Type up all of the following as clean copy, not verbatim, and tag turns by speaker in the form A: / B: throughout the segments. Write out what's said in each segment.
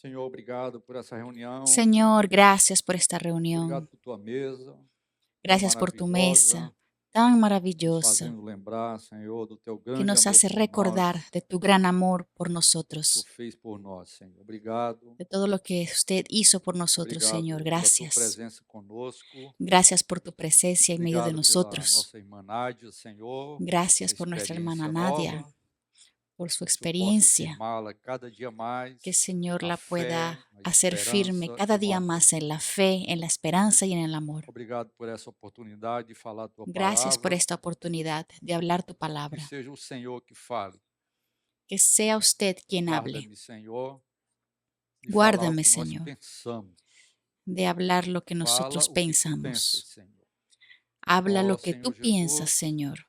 A: Senhor, obrigado por essa reunião.
B: Señor, gracias por esta
A: Obrigado
B: reunión.
A: por tua mesa tão
B: Gracias por tu
A: maravilhosa,
B: mesa tan
A: nos
B: maravillosa
A: fazendo lembrar, Senhor, do teu
B: que
A: grande
B: nos
A: amor
B: hace
A: por
B: recordar
A: nós,
B: de tu gran amor por
A: que tu
B: nosotros,
A: fez por nós, Senhor. Obrigado,
B: de todo lo que usted hizo por nosotros, Señor.
A: obrigado pela tua
B: Gracias.
A: presença conosco.
B: Gracias por tu presencia en medio de
A: Obrigado pela
B: nosotros.
A: nossa irmã Nádia, Senhor, essa
B: Gracias por nuestra hermana
A: experiência
B: Nadia,
A: nova,
B: por su
A: que o Senhor possa
B: experiencia.
A: firmá-la cada dia
B: Que,
A: mais
B: Señor,
A: na
B: la
A: fé,
B: pueda
A: na
B: hacer firme
A: esperança
B: cada
A: e no
B: día
A: amor.
B: más en la fe, en la esperanza y en el amor.
A: Obrigado por essa oportunidade de falar a tua
B: Gracias por
A: palavra.
B: esta oportunidad de hablar tu
A: Que
B: palabra.
A: seja o Senhor que fale.
B: Que sea usted quien hable.
A: Guarda-me, Senhor, de falar o
B: Guárdame,
A: que nós
B: Señor,
A: pensamos.
B: de hablar lo que
A: Fala
B: nosotros
A: o que tu pensas,
B: pensamos.
A: Senhor.
B: Habla
A: Ó
B: lo que
A: Senhor
B: tú piensas,
A: Jesus,
B: Señor.
A: pedimos a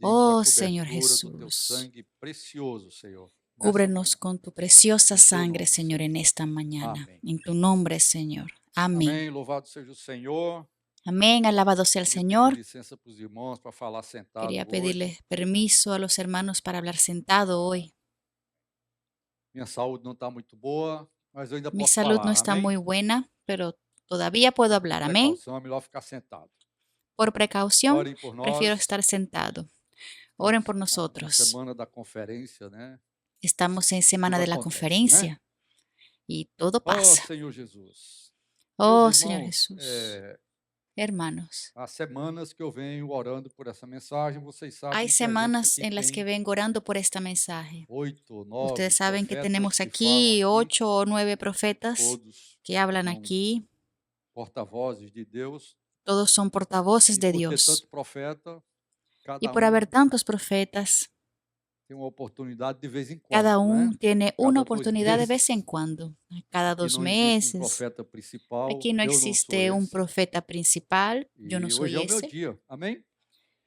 B: Oh, Señor
A: cobertura do teu
B: Jesús,
A: sangue precioso, Senhor, nessa
B: cúbrenos
A: manhã.
B: con tu preciosa
A: Em teu
B: sangre,
A: nome,
B: Señor, en
A: Senhor.
B: esta mañana.
A: Amém.
B: En tu nombre, Señor. Amén.
A: Amém. Louvado seja o Senhor.
B: Amén. Alabado sea el
A: Queria pedir
B: Señor.
A: licença para os irmãos para falar sentado
B: Quería
A: hoje.
B: pedirle permiso a los hermanos para hablar sentado
A: Ah,
B: hoy.
A: minha saúde não está muito boa, mas eu ainda
B: Mi
A: posso
B: salud no
A: falar.
B: está
A: Amém?
B: muy buena, pero todavía puedo
A: Por
B: hablar. Amén.
A: precaução, é melhor ficar sentado.
B: Por precaución,
A: Orem por
B: prefiero
A: nós.
B: estar sentado. Oren
A: Estamos
B: por
A: na
B: nosotros.
A: semana da conferência, né?
B: Estamos en semana
A: Tudo
B: de la
A: acontece, né?
B: conferencia y todo
A: Oh,
B: pasa.
A: Senhor Jesus. Meus
B: Oh, Señor
A: irmãos,
B: Jesús. Hermanos,
A: há semanas que eu venho orando por essa mensagem. Vocês
B: hay
A: sabem que a gente
B: semanas
A: aqui
B: en las que
A: tem
B: vengo orando por este mensaje.
A: 8, 9
B: Ustedes saben que
A: profetas
B: tenemos
A: que falam
B: aquí
A: aqui,
B: 8 o 9 profetas
A: todos
B: que hablan
A: são
B: aquí.
A: porta-vozes de Deus.
B: Todos son portavoces
A: E
B: de
A: por ter
B: Dios.
A: tanto profeta,
B: Y
A: cada
B: por haber
A: um
B: tantos profetas,
A: tem uma oportunidade de vez em
B: cada
A: quando, né?
B: uno tiene una
A: Cada 2
B: oportunidad de vez en
A: meses.
B: cuando, cada
A: Aqui
B: dos
A: não existe um
B: meses.
A: profeta principal,
B: Aquí no
A: eu não sou
B: existe un
A: esse.
B: profeta principal, yo no
A: E hoje
B: soy
A: é o meu
B: ese,
A: dia, amém?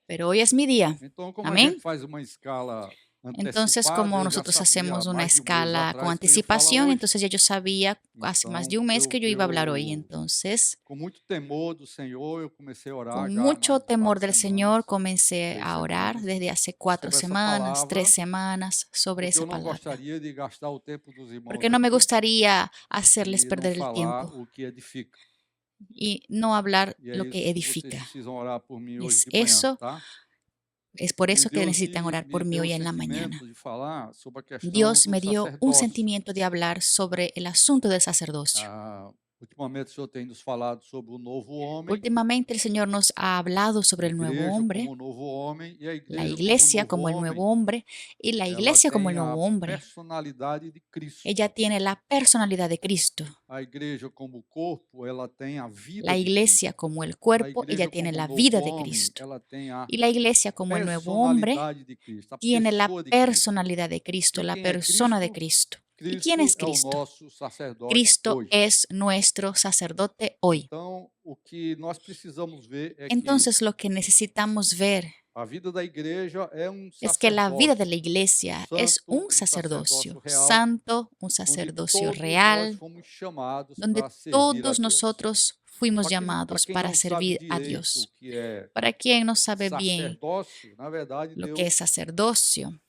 B: pero hoy es mi día.
A: Então, como a gente
B: Amén.
A: faz uma escala
B: Entonces,
A: antecipada,
B: como
A: eu já
B: nosotros
A: sabia há
B: hacemos una
A: mais de um mês
B: escala con
A: atrás que eu ia falar
B: anticipación,
A: hoje.
B: entonces ya yo sabía hace más de
A: Então,
B: un mes
A: eu
B: que yo iba a hablar hoy.
A: eu
B: Entonces,
A: com muito temor do Senhor, eu comecei a orar
B: con
A: já há
B: mucho
A: mais de
B: temor
A: 4
B: del Señor,
A: semanas,
B: comencé
A: 3
B: a orar
A: semanas,
B: desde hace 4
A: sobre essa
B: semanas, 3
A: palavra,
B: semanas sobre
A: porque
B: esa
A: eu não
B: palabra.
A: gostaria de gastar o tempo dos irmãos
B: Porque no me
A: aqui
B: gustaría hacerles
A: e não
B: perder el
A: falar
B: tiempo
A: o que edifica.
B: y no hablar
A: E é
B: lo que
A: isso que vocês
B: edifica.
A: precisam orar por mim
B: Y
A: hoje de manhã, tá?
B: es por
A: E
B: eso que
A: Deus
B: necesitan
A: me
B: orar por
A: me
B: mí
A: deu o
B: hoy en la mañana.
A: sentimento de falar sobre a questão
B: Dios
A: do
B: me dio un
A: sacerdócio.
B: sentimiento de hablar sobre el asunto del sacerdocio.
A: Ultimamente o Senhor tem nos falado sobre o novo homem,
B: Últimamente el Señor nos ha hablado
A: a
B: sobre el nuevo
A: igreja como
B: hombre,
A: o novo homem, e a
B: la
A: igreja como o
B: iglesia
A: novo
B: como el nuevo
A: homem,
B: hombre y la
A: ela
B: iglesia como el
A: tem a
B: nuevo hombre.
A: personalidade de
B: Ella
A: Cristo.
B: tiene la personalidad de Cristo.
A: A igreja como o corpo, ela tem a vida
B: La
A: de
B: iglesia
A: Cristo.
B: como el
A: A
B: cuerpo, ella
A: igreja
B: tiene
A: como o
B: la
A: novo
B: vida de
A: homem,
B: Cristo.
A: ela tem a
B: Y la iglesia como el nuevo hombre
A: personalidade de Cristo, a
B: tiene la
A: pessoa de Cristo.
B: personalidad de Cristo,
A: E
B: la
A: quem é
B: persona de
A: Cristo?
B: Cristo. ¿Y quién
A: Cristo
B: es
A: é o
B: Cristo?
A: nosso sacerdote
B: Cristo
A: hoje.
B: es nuestro sacerdote hoy.
A: Então, o que nós precisamos ver é que
B: Entonces lo que necesitamos ver
A: a vida da igreja é
B: es que la vida de
A: sacerdócio
B: la iglesia es
A: santo, sacerdócio
B: sacerdocio
A: real,
B: santo, un
A: onde
B: sacerdocio
A: todos nós
B: real,
A: fomos chamados
B: donde
A: para servir a
B: todos
A: Deus.
B: nosotros fuimos
A: Para
B: llamados
A: quem
B: para
A: não sabe
B: servir a
A: direito o
B: Dios.
A: que é
B: Para quien no sabe bien
A: sacerdócio, na verdade,
B: lo que es
A: Deus
B: sacerdocio,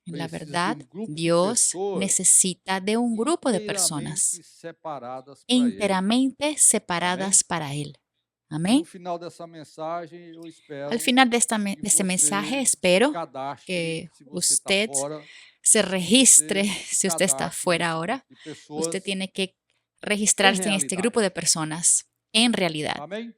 B: en la
A: precisa de
B: verdad,
A: um grupo de
B: Dios
A: pessoas
B: necesita de un grupo de
A: inteiramente
B: personas
A: separadas para Ele.
B: enteramente
A: Amém?
B: separadas para Él.
A: E no
B: Amén.
A: final dessa mensagem, eu
B: Al
A: espero
B: final de,
A: que
B: de este mensaje,
A: você se
B: espero
A: cadastre,
B: que
A: se você está
B: usted
A: fora,
B: se
A: que
B: registre.
A: você se
B: Si usted está
A: cadastre
B: fuera
A: nesse
B: ahora,
A: grupo de
B: usted
A: pessoas
B: tiene que
A: em
B: registrarse en este grupo
A: realidade.
B: de personas en realidad.
A: Amém?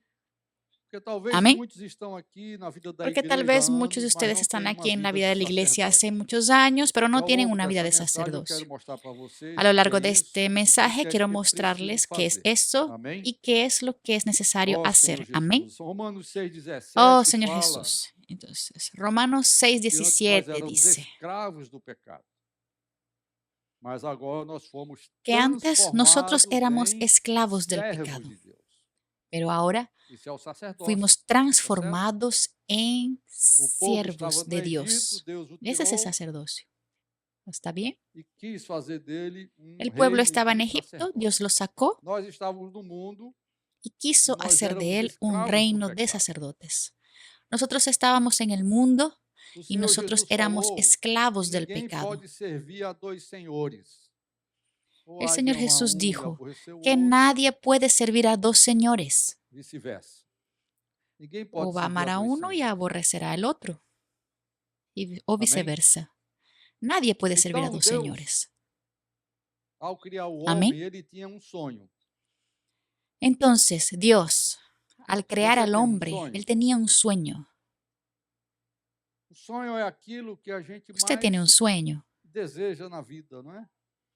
A: Porque talvez
B: Amén.
A: muitos estão aqui na vida da
B: Porque tal
A: igreja há
B: vez muchos de
A: anos, mas
B: ustedes
A: não
B: están
A: têm uma
B: aquí en la
A: vida
B: vida
A: de
B: de la iglesia hace
A: sacerdote.
B: muchos años, pero
A: E
B: no
A: ao
B: tienen
A: longo
B: una vida
A: dessa
B: de
A: mensagem eu quero
B: sacerdocio.
A: mostrar para
B: A
A: vocês
B: lo
A: o que é
B: largo de este
A: isso e o
B: mensaje
A: que é
B: quiero
A: que é preciso
B: mostrarles qué es
A: fazer.
B: eso
A: Amém?
B: y qué es lo que es necesario
A: Ó Senhor
B: hacer. Amén.
A: Jesus. Romanos
B: Oh,
A: 6,17
B: Señor
A: fala
B: Jesús. Entonces, Romanos
A: que antes nós
B: 6:17
A: éramos
B: dice
A: escravos do pecado, mas agora nós fomos
B: que antes nosotros
A: transformados
B: éramos
A: em
B: esclavos del
A: servos
B: pecado,
A: de Deus.
B: pero ahora
A: Isso é o sacerdócio,
B: fuimos
A: tá certo?
B: transformados en
A: O povo estava
B: siervos
A: no
B: de
A: Egito,
B: Dios.
A: Deus o
B: Ese es el
A: tirou
B: sacerdocio. ¿Está bien?
A: e quis fazer dele
B: El pueblo
A: reino
B: estaba en
A: de
B: Egipto, Dios
A: sacerdotes.
B: lo sacó
A: Nós estávamos no mundo
B: y
A: e
B: quiso
A: nós
B: hacer de
A: éramos
B: él un
A: escravos do
B: reino de
A: pecado.
B: sacerdotes. Nosotros estábamos en el mundo
A: O
B: y
A: Senhor
B: nosotros
A: Jesus
B: éramos
A: falou que
B: esclavos del
A: ninguém
B: pecado.
A: pode servir a dois senhores. Ou
B: El
A: há de
B: Señor
A: amar
B: Jesús
A: um e
B: dijo
A: aborrecer o
B: que
A: outro,
B: nadie puede servir a dos señores.
A: vice-versa. Ninguém
B: O
A: pode
B: va a
A: servir
B: amar
A: a
B: a
A: dois
B: uno y
A: senhores.
B: aborrecerá al otro, o
A: Amém?
B: viceversa. Nadie puede servir a
A: Então,
B: dos
A: Deus,
B: señores.
A: ao criar o
B: Amén.
A: homem, ele tinha um sonho.
B: Entonces, Dios, al crear
A: Você
B: al
A: tem um
B: hombre,
A: sonho?
B: Él tenía un sueño.
A: O sonho é aquilo que a gente
B: Usted tiene un
A: mais
B: sueño.
A: deseja na vida, não é?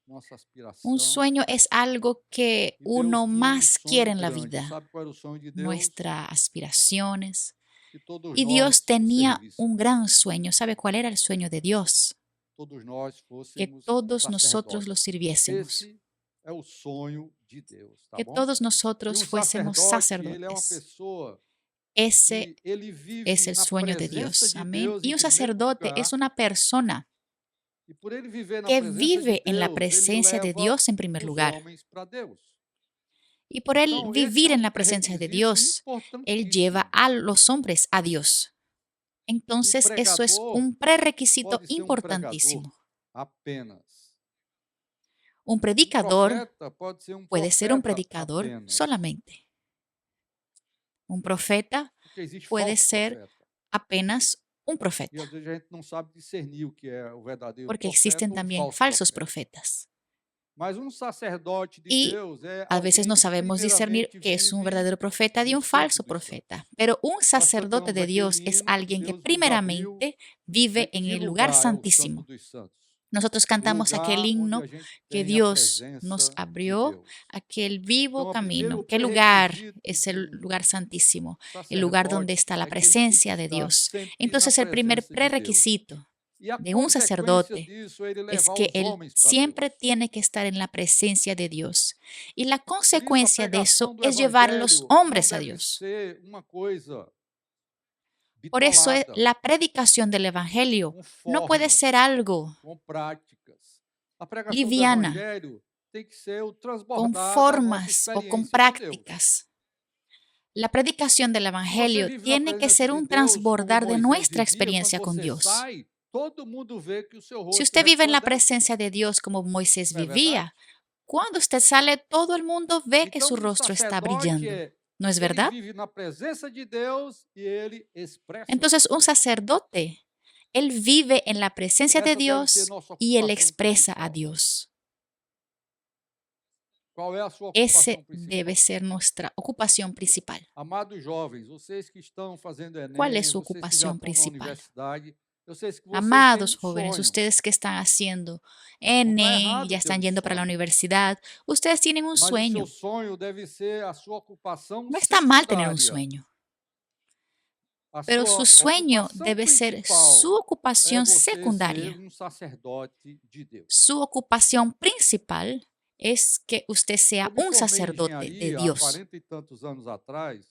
A: Nossa
B: Un
A: aspiração.
B: sueño es algo que
A: E Deus
B: uno
A: tinha um
B: más quiere
A: sonho
B: en la
A: grande.
B: vida,
A: Sabe qual era o sonho de Deus?
B: nuestras aspiraciones.
A: Que todos
B: Y Dios
A: nós o
B: tenía un
A: servíssemos.
B: gran sueño. ¿Sabe cuál era el sueño de Dios?
A: Todos nós
B: Que
A: fôssemos
B: todos nosotros lo
A: sacerdotes.
B: sirviésemos.
A: Esse é o sonho de Deus, tá
B: Que
A: bom?
B: todos
A: E
B: nosotros
A: um
B: fuésemos
A: sacerdote, ele é uma
B: sacerdotes.
A: pessoa
B: Ese
A: que ele
B: es
A: vive
B: el
A: na
B: sueño de
A: presença
B: Dios.
A: de
B: Amén.
A: Deus
B: Y
A: em
B: un
A: primeiro
B: sacerdote es
A: lugar,
B: una persona
A: e por ele viver na
B: que
A: presença de
B: vive en la
A: Deus, ele
B: presencia de
A: leva
B: Dios en primer
A: os
B: lugar.
A: homens para Deus.
B: Y por él
A: Então, esse é
B: vivir en
A: um
B: la presencia de
A: pré-requisito
B: Dios, él lleva
A: importantíssimo.
B: a los hombres a Dios.
A: Um
B: Entonces, eso es
A: pregador
B: un prerequisito
A: pode ser um pregador
B: importantísimo.
A: apenas.
B: Un
A: Um
B: predicador
A: profeta pode ser um
B: puede ser un
A: profeta
B: predicador
A: apenas.
B: solamente. Un profeta
A: Porque existe
B: puede
A: falso
B: ser
A: profeta.
B: apenas un
A: E
B: profeta,
A: às vezes a gente não sabe discernir o que é o verdadeiro
B: porque
A: profeta
B: existen
A: ou o
B: también
A: falso
B: falsos
A: profeta.
B: profetas.
A: Mas um sacerdote de
B: Y
A: Deus é
B: a veces
A: alguém
B: no
A: que
B: sabemos discernir
A: primeiramente
B: qué es un
A: vive
B: verdadero profeta de
A: no
B: un
A: Santo
B: falso
A: dos Santos.
B: profeta. Pero un
A: Nós
B: sacerdote
A: cantamos
B: de Dios
A: aquele
B: es
A: hino que
B: alguien que
A: Deus nos abriu,
B: primeramente
A: né?
B: vive en
A: Que
B: el lugar
A: lugar é o Santo
B: santísimo.
A: dos Santos?
B: Nosotros
A: O
B: cantamos aquel
A: lugar onde
B: himno
A: a gente
B: que
A: tem a
B: Dios nos
A: presença de
B: abrió,
A: Deus.
B: aquel vivo
A: Então, o primeiro
B: camino. ¿Qué lugar
A: pré-requisito
B: es
A: de
B: el lugar santísimo? El lugar donde
A: sacerdote
B: está la
A: é que ele tem que
B: presencia de
A: estar
B: Dios.
A: sempre na
B: Entonces el primer
A: presença de Deus.
B: prerequisito
A: E a
B: de un
A: consequência
B: sacerdote
A: disso é ele
B: es
A: levar
B: que
A: os
B: él
A: homens para
B: siempre
A: Deus.
B: tiene que estar en la presencia de Dios. Y la
A: Por isso, a
B: consecuencia de eso
A: pregação do
B: es llevar a los
A: evangelho não
B: hombres a
A: deve
B: Dios.
A: ser uma coisa
B: Por eso
A: bitolada,
B: la predicación del Evangelio
A: com
B: no puede
A: formas,
B: ser algo
A: com práticas. A pregação do
B: liviana,
A: evangelho tem que ser o
B: con
A: transbordar da nossa
B: formas o con
A: experiência com Deus.
B: prácticas. La predicación del
A: Se você
B: Evangelio
A: vive na
B: tiene que
A: presença
B: ser
A: de
B: un
A: Deus, como
B: transbordar de
A: Moisés
B: nuestra
A: vivia, quando
B: experiencia con
A: você
B: Dios.
A: sai, todo mundo vê que o seu
B: Si
A: rosto
B: usted vive en la
A: resplandece.
B: presencia de Dios como Moisés
A: Não é verdade?
B: vivía, cuando usted sale, todo el mundo ve que
A: Então,
B: su
A: um
B: rostro está
A: sacerdote
B: brillando. ¿No es
A: ele
B: verdad?
A: vive na presença de Deus e ele expressa
B: Entonces, un sacerdote, él vive en la presencia de
A: Essa deve ser
B: Dios
A: nossa
B: y él
A: ocupação
B: expresa a
A: principal.
B: Dios.
A: Qual é a sua
B: Ese
A: ocupação principal?
B: debe ser nuestra ocupación principal.
A: Amados jovens, vocês que estão fazendo
B: ¿Cuál
A: Enem,
B: es su
A: vocês que já
B: ocupación
A: estão na
B: principal?
A: universidade, eu sei que vocês têm
B: Amados
A: um
B: jóvenes,
A: sonho.
B: ustedes que están haciendo
A: Não está
B: Enem,
A: errado
B: ya
A: ter
B: están
A: um
B: yendo para la
A: sonho.
B: universidad, ustedes tienen un
A: Mas o seu
B: sueño.
A: sonho deve ser a sua ocupação
B: No está mal tener un
A: secundária.
B: sueño,
A: A
B: pero
A: sua
B: su sueño
A: ocupação
B: debe ser
A: principal
B: su
A: é
B: ocupación
A: você ser
B: secundaria.
A: um sacerdote de Deus.
B: Su ocupación principal es que usted sea
A: Eu me
B: un
A: formei em
B: sacerdote de
A: engenharia há
B: Dios.
A: 40 e tantos anos atrás,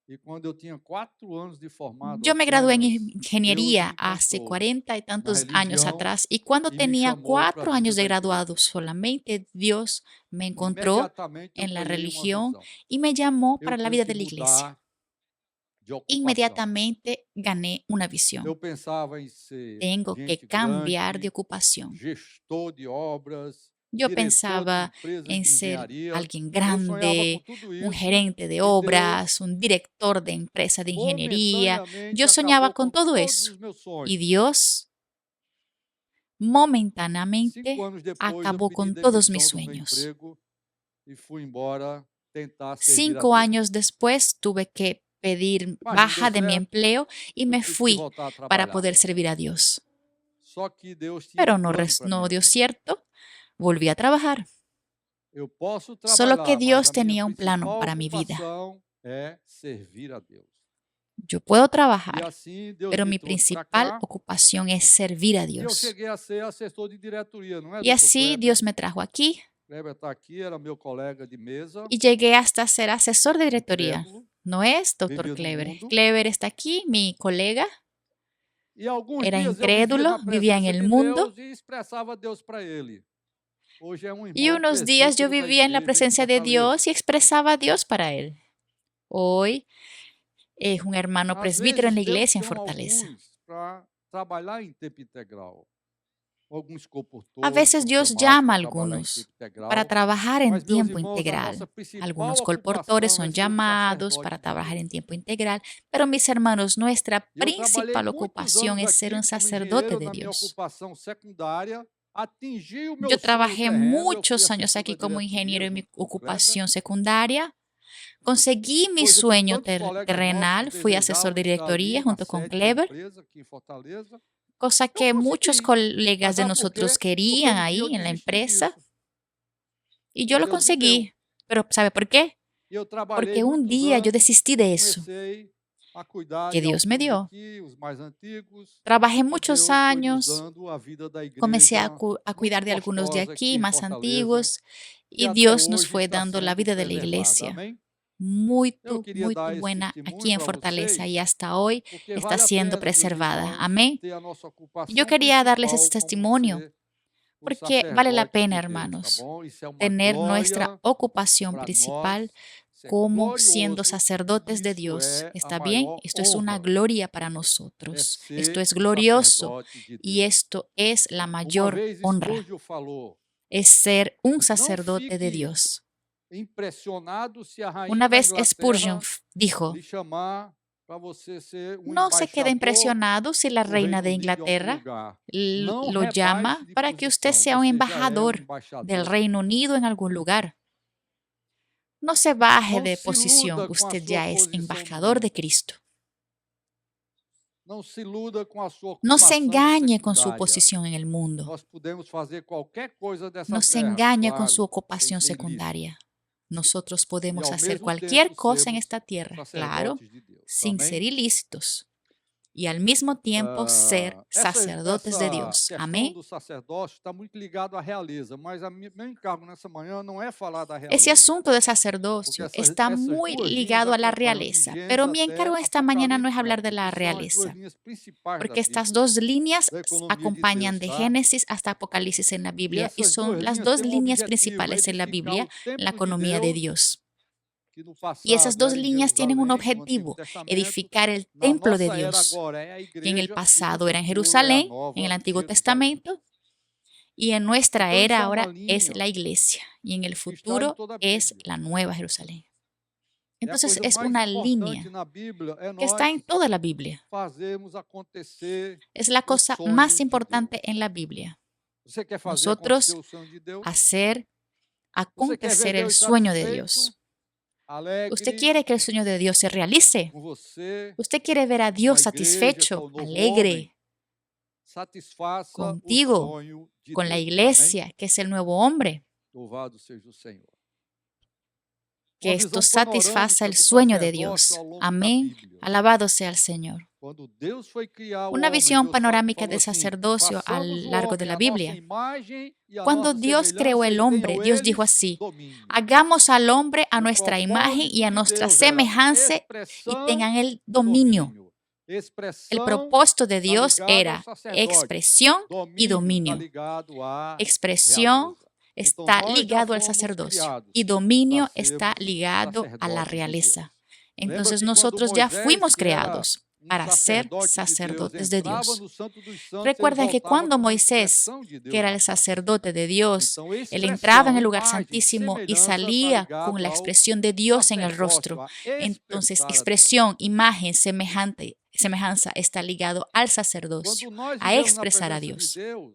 A: e quando eu tinha 4 anos de formado
B: Yo me gradué en
A: apenas, Deus me
B: ingeniería hace
A: encontrou
B: 40 y
A: na
B: tantos años
A: religião
B: atrás y cuando
A: e me
B: tenía
A: chamou para a
B: 4
A: vida
B: años de
A: da igreja.
B: graduado solamente, Dios me encontró
A: Imediatamente eu
B: en la
A: ganhei uma
B: religión
A: visão.
B: y me llamó
A: Eu
B: para la
A: tenho
B: vida
A: que
B: de la iglesia.
A: mudar de ocupação.
B: Inmediatamente gané una
A: Eu
B: visión.
A: pensava em ser
B: Tengo que
A: gente
B: cambiar de
A: grande,
B: ocupación.
A: gestor de obras,
B: Yo
A: diretor de
B: pensaba
A: empresas
B: en
A: de
B: ser
A: engenharia.
B: alguien
A: Eu sonhava com
B: grande,
A: tudo
B: un
A: isso
B: gerente de
A: e Deus
B: obras, un director de empresa de ingeniería.
A: momentaneamente
B: Yo soñaba
A: acabou
B: con
A: com
B: todo
A: todos
B: eso.
A: os meus
B: Y
A: sonhos.
B: Dios
A: 5
B: momentáneamente
A: anos depois eu
B: acabó
A: pedi
B: con todos mis
A: demissão do meu
B: sueños.
A: emprego e fui embora tentar servir a
B: 5
A: Deus.
B: años después tuve que pedir
A: Mas não deu
B: baja de mi
A: certo,
B: empleo y
A: eu
B: me
A: tive que
B: fui
A: voltar a
B: para
A: trabalhar.
B: poder servir a Dios.
A: Só que Deus tinha
B: Pero
A: um
B: no,
A: plano para
B: no
A: minha
B: dio
A: vida.
B: cierto, volví a trabajar.
A: Eu posso
B: Solo que
A: trabalhar, mas
B: Dios
A: a minha
B: tenía un plano
A: principal
B: para mi vida.
A: ocupação é servir a Deus.
B: Yo puedo
A: E
B: trabajar,
A: assim Deus
B: pero
A: me
B: mi
A: trouxe para
B: principal
A: cá
B: ocupación es servir a
A: e eu
B: Dios.
A: cheguei a ser assessor de diretoria, não é,
B: Y
A: doutor
B: así
A: Kleber?
B: Dios me trajo aquí
A: Kleber está aqui, era meu colega de mesa,
B: y llegué hasta ser asesor de directoría.
A: incrédulo,
B: ¿No es, doctor
A: vivia no
B: Kleber?
A: mundo.
B: Clever está aquí, mi colega.
A: E alguns
B: Era
A: dias eu vivia
B: incrédulo,
A: na
B: vivía en
A: presença
B: el
A: de
B: mundo.
A: Deus e expressava Deus para ele. Hoje é um
B: Y
A: irmão
B: unos días yo
A: presbítero da
B: vivía en la
A: igreja em
B: presencia de Dios
A: Fortaleza.
B: y expresaba a Dios para él. Hoy es un hermano
A: Às
B: presbítero en la
A: vezes Deus
B: iglesia en
A: chama
B: Fortaleza.
A: alguns para trabalhar em tempo integral. alguns
B: A
A: comportores
B: veces
A: são
B: Dios
A: chamados
B: llama a
A: para trabalhar em
B: algunos
A: tempo
B: para
A: integral,
B: trabajar en
A: mas, meus
B: tiempo
A: irmãos, a nossa
B: integral.
A: principal
B: Algunos colportores
A: ocupação é
B: son
A: ser um
B: llamados para
A: sacerdote de
B: trabajar en
A: Deus.
B: tiempo integral, pero mis hermanos, nuestra
A: E eu trabalhei
B: principal
A: muitos
B: ocupación
A: anos
B: es ser
A: aqui
B: un
A: como
B: sacerdote
A: engenheiro
B: de
A: na minha
B: Dios.
A: ocupação secundária, atingi o
B: Yo
A: meu sonho
B: trabajé
A: terreno, eu fui
B: muchos
A: a
B: años aquí
A: segunda
B: como ingeniero
A: diretoria
B: en mi
A: junto com o Kleber,
B: ocupación secundaria. Conseguí mi
A: coisa que
B: sueño
A: tantos colegas nossos que
B: terrenal, fui asesor
A: desejavam
B: de
A: estar
B: directoría
A: ali na
B: junto con
A: sede da
B: Kleber,
A: empresa aqui em Fortaleza.
B: cosa
A: Eu
B: que muchos
A: consegui,
B: colegas
A: mas
B: de
A: sabe por
B: nosotros
A: quê? Porque
B: querían
A: um dia eu
B: ahí en la
A: desisti
B: empresa
A: disso
B: y yo
A: e
B: lo
A: Deus me deu.
B: conseguí. Pero ¿sabe por qué?
A: E eu trabalhei
B: Porque un
A: muitos
B: día yo
A: anos,
B: desistí de eso
A: comecei a cuidar
B: que
A: de
B: Dios me
A: alguns
B: dio.
A: aqui, os mais antigos,
B: Trabajé
A: e
B: muchos
A: Deus foi nos
B: años,
A: dando a vida da
B: comencé
A: igreja
B: a
A: muito
B: cuidar de algunos de
A: gostosa aqui
B: aquí,
A: em
B: más
A: Fortaleza,
B: antiguos,
A: que
B: y
A: até
B: Dios nos
A: hoje
B: fue
A: está
B: dando la
A: sendo
B: vida de la
A: preservada.
B: iglesia.
A: Amém?
B: Muy,
A: Eu queria
B: muy
A: dar esse
B: buena aquí
A: testemunho
B: en
A: para
B: Fortaleza y
A: vocês,
B: hasta hoy
A: porque
B: está
A: vale a
B: siendo
A: pena, meus
B: preservada.
A: irmãos,
B: Amén.
A: ter a nossa
B: Yo
A: ocupação
B: quería darles
A: principal
B: ese
A: como
B: testimonio
A: ser o
B: porque vale la
A: sacerdote
B: pena,
A: de Deus, tá
B: hermanos,
A: bom? Isso é uma
B: tener nuestra
A: glória
B: ocupación
A: para
B: principal
A: nós, isso é
B: como siendo
A: glorioso
B: sacerdotes
A: e
B: de
A: isso
B: Dios.
A: é a
B: ¿Está bien?
A: maior
B: Esto es una
A: honra,
B: gloria para
A: é
B: nosotros. Esto
A: ser
B: es
A: um
B: glorioso
A: sacerdote de
B: y
A: Deus.
B: esto es la
A: Uma
B: mayor
A: vez
B: honra.
A: Spurgeon falou:
B: Es ser un
A: não
B: sacerdote de
A: fique
B: Dios.
A: impressionado se a
B: Una
A: rainha da
B: vez Spurgeon
A: Inglaterra
B: dijo,
A: lhe chamar para você ser um
B: no se quede
A: embaixador
B: impresionado si la
A: no
B: reina
A: Reino
B: de
A: Unido em algum
B: Inglaterra
A: lugar. Não
B: lo
A: rebaixe
B: llama
A: de
B: para que usted
A: posição,
B: sea un
A: você já é um
B: embajador del
A: embaixador.
B: Reino Unido en algún lugar. No se baje
A: Não
B: de
A: se
B: posición,
A: iluda com a
B: usted
A: sua
B: ya es
A: posição no
B: embajador de
A: mundo.
B: Cristo.
A: Não se iluda com a sua
B: No se
A: ocupação
B: engañe con su
A: secundária.
B: posición en el mundo.
A: Nós podemos fazer qualquer coisa dessa
B: No se
A: terra,
B: engañe con su
A: claro, sem
B: ocupación
A: ser ilícito.
B: secundaria. Nosotros
A: E
B: podemos
A: ao
B: hacer
A: mesmo tempo
B: cualquier cosa en
A: sermos
B: esta tierra, claro,
A: sacerdotes de Deus.
B: sin ser
A: Amém?
B: ilícitos. Y al mismo tiempo ser
A: Essa
B: sacerdotes de Dios.
A: questão
B: Amén.
A: do sacerdócio está muito ligado à realeza, mas meu encargo nessa manhã não é falar da
B: Ese
A: realeza,
B: asunto de
A: porque
B: sacerdocio está
A: essas
B: muy
A: duas linhas
B: ligado a la
A: acompanham de
B: realeza,
A: Gênesis
B: pero mi
A: até
B: encargo esta mañana no es
A: Apocalipse na
B: hablar de
A: Bíblia,
B: la
A: que são as duas
B: realeza,
A: linhas principais da
B: porque estas
A: Bíblia,
B: dos líneas
A: da economia de
B: acompañan
A: Deus,
B: de
A: tá?
B: Génesis hasta Apocalipsis en la
A: E
B: Biblia y
A: essas
B: son
A: duas
B: las
A: linhas
B: dos
A: têm um
B: líneas
A: objetivo,
B: principales en la
A: edificar
B: Biblia,
A: o
B: en la
A: templo de
B: economía de
A: Deus,
B: Dios.
A: que no
B: Y esas
A: passado
B: dos
A: era em
B: líneas tienen un
A: Jerusalém, no Antigo
B: objetivo,
A: Testamento,
B: edificar el
A: na
B: templo de
A: nossa era
B: Dios,
A: agora é a
B: que en el
A: igreja e no
B: pasado era en
A: futuro é a
B: Jerusalén, en el
A: nova
B: Antiguo
A: Jerusalém.
B: Testamento, y en nuestra
A: Então isso
B: era
A: é uma
B: ahora es
A: linha
B: la iglesia, y en el
A: que está em
B: futuro
A: toda a
B: es
A: Bíblia.
B: la Nueva Jerusalén.
A: É a
B: Entonces
A: coisa
B: es
A: mais
B: una
A: importante
B: línea
A: na Bíblia é
B: que está en
A: nós
B: toda la Biblia.
A: fazermos acontecer
B: Es la
A: os
B: cosa más
A: sonhos de
B: importante en
A: Deus.
B: la Biblia.
A: Você quer fazer acontecer
B: Nosotros
A: o sonho de Deus?
B: hacer
A: Você quer ver
B: acontecer el
A: Deus
B: sueño de
A: satisfeito,
B: Dios. Usted
A: alegre
B: quiere que el sueño de Dios se realice.
A: com você,
B: Usted quiere ver a
A: com a
B: Dios
A: igreja, que é o
B: satisfecho,
A: novo homem?
B: alegre
A: Satisfaça o
B: contigo,
A: sonho de
B: con la
A: Deus. Amém?
B: iglesia, que es el nuevo hombre.
A: Louvado seja o Senhor.
B: Que
A: Uma
B: esto
A: visão
B: satisfaça
A: panorâmica
B: el
A: do
B: sueño de
A: sacerdócio
B: Dios.
A: ao longo da
B: Amén.
A: Bíblia.
B: Alabado sea el Señor.
A: Quando Deus foi criar o
B: Una
A: homem,
B: visión
A: Deus
B: panorámica
A: falou
B: del
A: assim:
B: sacerdocio a
A: façamos
B: lo
A: o
B: largo de
A: homem
B: la
A: à nossa
B: Biblia.
A: imagem e à
B: Cuando
A: nossa
B: Dios creó
A: semelhança
B: el
A: e
B: hombre,
A: tenham
B: Dios dijo
A: eles
B: así:
A: domínio.
B: hagamos al hombre a
A: O
B: nuestra imagen y
A: propósito
B: a
A: de
B: nuestra
A: Deus era
B: semejanza y
A: expressão
B: tengan el
A: e
B: dominio.
A: domínio.
B: El
A: Expressão
B: propósito de
A: está
B: Dios
A: ligado ao
B: era
A: sacerdote,
B: expresión y
A: domínio está
B: dominio.
A: ligado à
B: Expresión
A: realeza. Então
B: está
A: nós já
B: ligado al
A: fomos
B: sacerdocio
A: criados
B: y
A: para
B: dominio está
A: sermos
B: ligado a la
A: sacerdotes de Deus.
B: realeza.
A: Lembra
B: Entonces
A: que quando
B: nosotros ya
A: Moisés,
B: fuimos
A: que era
B: creados
A: um
B: para ser
A: sacerdote de Deus,
B: sacerdotes de
A: entrava
B: Dios.
A: no Santo dos Santos, ele
B: Recuerden que
A: voltava
B: cuando
A: com uma
B: Moisés,
A: expressão de
B: que
A: Deus
B: era
A: na
B: el
A: face.
B: sacerdote de Dios,
A: Então,
B: él entraba en
A: expressão,
B: el lugar
A: imagem,
B: santísimo y
A: semelhança está
B: salía con
A: ligado
B: la
A: ao
B: expresión de Dios en el
A: sacerdócio,
B: rostro.
A: a
B: Entonces,
A: expressar a Deus.
B: expresión, imagen, semejanza está ligado al sacerdocio,
A: Quando nós
B: a
A: vivemos na
B: expresar a
A: presença de
B: Dios.
A: Deus,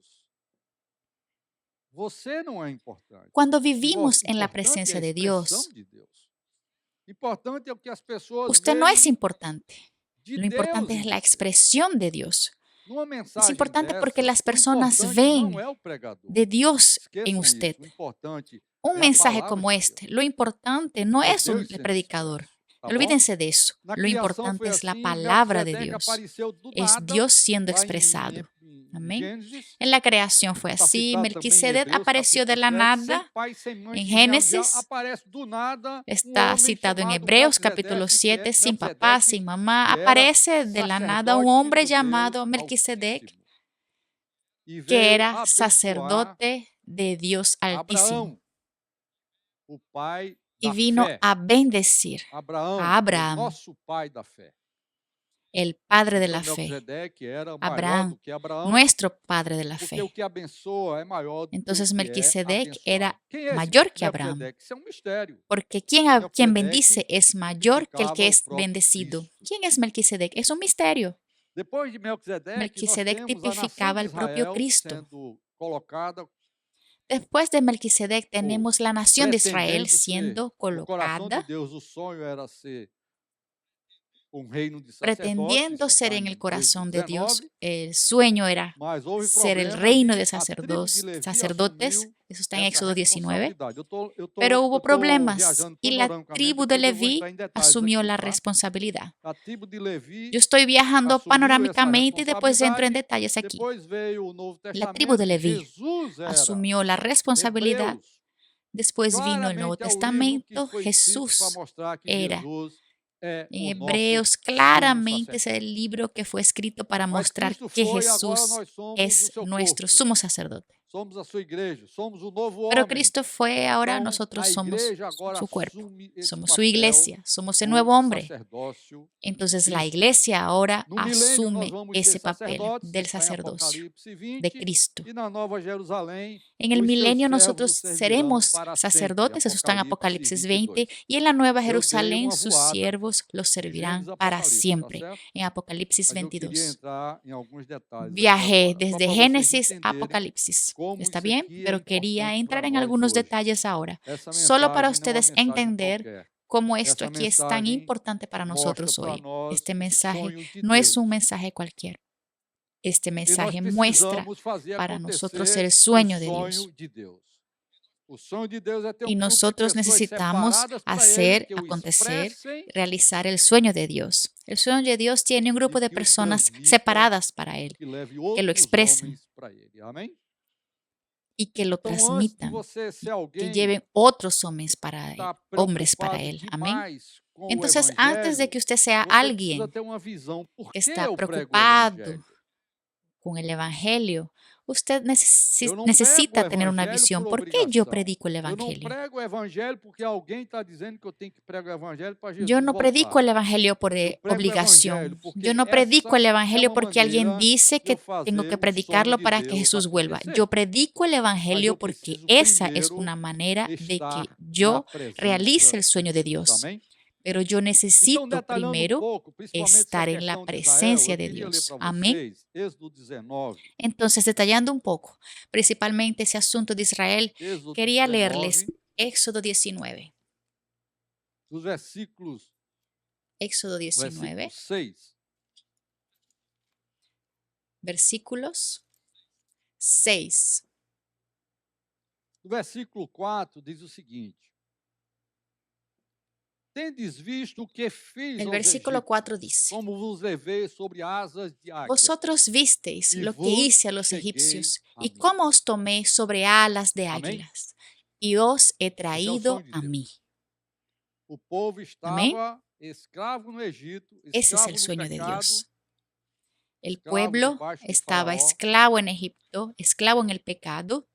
A: você não é importante.
B: Cuando vivimos en la
A: Importante é
B: presencia
A: a
B: de Dios,
A: expressão de Deus. Importante é o que as pessoas
B: usted no es
A: veem
B: importante.
A: de
B: Lo importante
A: Deus
B: es
A: em
B: la
A: você.
B: expresión de Dios.
A: Numa
B: Es
A: mensagem
B: importante porque
A: dessa,
B: las
A: o
B: personas
A: importante
B: ven
A: não é o pregador.
B: de Dios en
A: Esqueçam
B: usted.
A: isso. O importante
B: Un
A: é a
B: mensaje
A: palavra
B: como
A: de
B: este,
A: Deus.
B: lo importante no
A: É
B: es
A: Deus
B: el
A: sendo
B: predicador.
A: expresso. Tá bom?
B: Olvídense de eso.
A: Na
B: Lo
A: criação
B: importante
A: foi
B: es la
A: assim,
B: palabra de
A: Melquisedeque
B: Dios.
A: apareceu do
B: Es
A: nada,
B: Dios siendo
A: lá
B: expresado.
A: em
B: Amén.
A: Gênesis.
B: En la creación fue
A: Está
B: así.
A: citado também em
B: Melquisedec
A: Hebreus,
B: apareció de
A: capítulo
B: la
A: 7, sem
B: nada.
A: pai, sem mãe,
B: En
A: sem já
B: Génesis
A: aparece do nada um
B: está
A: homem
B: citado en
A: chamado
B: Hebreos capítulo
A: Melquisedeque,
B: 7, sin papá, sin mamá.
A: que era
B: Aparece de la nada un
A: sacerdote
B: hombre
A: do
B: llamado
A: Deus
B: Melquisedec,
A: Altíssimo. E
B: que
A: veio
B: era
A: abençoar
B: sacerdote de Dios Altísimo.
A: Abraão, o pai
B: Y
A: da
B: vino
A: fé.
B: a bendecir
A: Abraão,
B: a
A: o
B: Abraham.
A: nosso pai da fé.
B: el padre de
A: Então
B: la fe,
A: Melquisedeque era maior
B: Abraham,
A: do que Abraão,
B: nuestro padre de la
A: porque o
B: fe.
A: que abençoa é maior do que o
B: Entonces
A: que é
B: Melquisedec
A: abençoado.
B: era
A: Quem é esse
B: mayor que Abraham,
A: Melquisedeque? Isso é um mistério.
B: porque quien bendice
A: Melquisedeque
B: es mayor que el
A: significava
B: que
A: o
B: es
A: próprio
B: bendecido.
A: Cristo.
B: ¿Quién es Melquisedec? Es un misterio.
A: Depois de Melquisedeque, nós
B: Melquisedec
A: temos a nação
B: tipificaba
A: de
B: el propio
A: Israel
B: Cristo.
A: sendo colocada,
B: Después de Melquisedec
A: ou
B: tenemos la nación de Israel
A: pretendendo ser,
B: siendo
A: no coração de
B: colocada,
A: Deus. O sonho era ser reino de sacerdotes,
B: pretendiendo
A: isso
B: ser
A: está
B: en el
A: em Êxodo
B: corazón de Dios.
A: 19,
B: El sueño era
A: mas houve
B: ser el
A: problemas
B: reino de
A: e a tribo de Levi
B: sacerdotes.
A: assumiu
B: Eso está en
A: essa
B: Éxodo 19.
A: responsabilidade.
B: Pero
A: Eu
B: hubo
A: tô
B: problemas
A: viajando
B: y la
A: panoramicamente,
B: tribu de
A: depois eu vou
B: Leví
A: entrar em detalhes
B: asumió
A: aqui,
B: la
A: tá?
B: responsabilidad.
A: A tribo de Levi
B: Yo estoy viajando
A: assumiu essa
B: panorámicamente y después entro en
A: responsabilidade.
B: detalles aquí.
A: Depois veio o Novo
B: La tribu de
A: Testamento.
B: Leví
A: Jesus era.
B: asumió la responsabilidad.
A: Hebreus
B: Después vino el Nuevo
A: claramente é o livro que
B: Testamento.
A: foi escrito para
B: Jesús
A: mostrar que
B: era.
A: Jesus é
B: En
A: o nosso
B: Hebreos
A: sumo
B: claramente es
A: sacerdote.
B: el libro que fue escrito para
A: Mas
B: mostrar
A: Cristo
B: que
A: foi e agora
B: Jesús
A: nós somos o
B: es
A: seu
B: nuestro
A: corpo.
B: sumo sacerdote.
A: Somos a sua igreja, somos o novo
B: Pero
A: homem.
B: Cristo fue, ahora
A: Então,
B: nosotros
A: a
B: somos
A: igreja agora
B: su cuerpo,
A: assume esse
B: somos su
A: papel
B: iglesia, somos el
A: do
B: nuevo hombre.
A: sacerdócio de
B: Entonces la
A: Cristo.
B: iglesia ahora
A: No milênio nós
B: asume
A: vamos ter
B: ese papel
A: sacerdotes,
B: del
A: está em
B: sacerdocio
A: Apocalipse
B: de
A: 20,
B: Cristo.
A: e na Nova Jerusalém
B: En el
A: os seus
B: milenio
A: servos
B: nosotros
A: o servirão
B: seremos
A: para sempre.
B: sacerdotes, eso está en
A: Apocalipse
B: Apocalipsis 20,
A: 22.
B: y en la Nueva
A: Eu dei
B: Jerusalén
A: uma
B: sus
A: voada
B: siervos los
A: de Gênesis
B: servirán
A: a
B: para
A: Apocalipse, tá
B: siempre,
A: certo?
B: en Apocalipsis
A: Mas eu queria
B: 22.
A: entrar em alguns detalhes aqui
B: Viajé
A: agora, só
B: desde
A: para vocês
B: Génesis a
A: entenderem
B: Apocalipsis.
A: como
B: ¿Está
A: isso
B: bien?
A: aqui é
B: Pero quería
A: importante para
B: entrar en
A: nós
B: algunos
A: hoje.
B: detalles ahora,
A: Essa
B: solo para
A: mensagem não é uma
B: ustedes
A: mensagem
B: entender
A: qualquer.
B: cómo esto
A: Essa
B: aquí es tan
A: mensagem
B: importante para
A: mostra
B: nosotros
A: para
B: hoy.
A: nós
B: Este
A: o
B: mensaje
A: sonho de
B: no es
A: Deus.
B: un mensaje cualquiera. Este
A: E nós
B: mensaje muestra
A: precisamos fazer
B: para nosotros
A: acontecer
B: el
A: o
B: sueño de Dios.
A: sonho de Deus. O sonho de Deus é ter
B: Y
A: um grupo de
B: nosotros
A: pessoas
B: necesitamos
A: separadas para Ele,
B: hacer,
A: que o
B: acontecer,
A: expressem
B: realizar el sueño de Dios. El sueño de Dios tiene un
A: e
B: grupo de
A: que o
B: personas
A: transmita
B: separadas para
A: e
B: Él,
A: que leve
B: que lo
A: outros
B: expresen
A: homens para Ele. Amém?
B: y que lo
A: Então, antes de
B: transmitan,
A: você ser
B: que
A: alguém
B: lleven otros hombres para Él,
A: está
B: hombres para
A: preocupado
B: Él. Amén.
A: demais com o
B: Entonces, antes de
A: Evangelho,
B: que usted sea
A: você precisa
B: alguien
A: ter uma visão. Por
B: que
A: que
B: está
A: eu prego o
B: preocupado
A: Evangelho?
B: con el Evangelio, usted
A: Eu não prego o
B: necesita tener una
A: Evangelho
B: visión.
A: por
B: ¿Por qué yo
A: obrigação.
B: predico el
A: Eu não
B: Evangelio?
A: prego o Evangelho porque alguém está dizendo que eu tenho que pregar o Evangelho para
B: Yo
A: Jesus
B: no predico
A: voltar.
B: el Evangelio por
A: Eu prego o
B: obligación.
A: Evangelho
B: Yo
A: porque
B: no predico el
A: essa é
B: Evangelio
A: uma
B: porque alguien
A: maneira
B: dice
A: de eu
B: que tengo
A: fazer
B: que
A: o sonho
B: predicarlo
A: de
B: para que
A: Deus
B: Jesús vuelva.
A: acontecer.
B: Yo predico el
A: Mas
B: Evangelio
A: eu
B: porque
A: preciso
B: esa es
A: primeiro
B: una manera de que
A: estar na
B: yo realice
A: presença
B: el
A: de
B: sueño de
A: Deus.
B: Dios.
A: Amém?
B: Pero yo
A: Então,
B: necesito
A: detalhando um
B: primero
A: pouco, principalmente essa
B: estar en la
A: questão de Israel,
B: presencia
A: eu
B: de
A: queria ler
B: Dios.
A: para
B: Amén.
A: vocês Êxodo 19.
B: Entonces, detallando un poco, principalmente ese asunto de Israel,
A: Êxodo
B: quería leerles
A: 19,
B: Éxodo 19.
A: dos versículos,
B: Éxodo
A: versículo
B: 19,
A: 6.
B: versículos 6.
A: No versículo 4 diz o seguinte: Tendes visto o que fiz
B: El
A: aos
B: versículo
A: egípcios,
B: 4 dice,
A: como vos levei sobre asas de águia,
B: vosotros visteis
A: y
B: lo que
A: vos
B: hice a los
A: cheguei
B: egipcios
A: a
B: y
A: mí.
B: cómo os tomé sobre alas de
A: Amém?
B: águilas y os he
A: Esse é o
B: traído
A: sonho de
B: a
A: Deus.
B: mí.
A: O povo
B: Amém?
A: estava escravo no Egito,
B: Ese es
A: escravo
B: el
A: no
B: sueño de
A: pecado,
B: Dios. El
A: escravo
B: pueblo
A: debaixo de
B: estaba
A: Faraó,
B: esclavo en Egipto, esclavo en el pecado,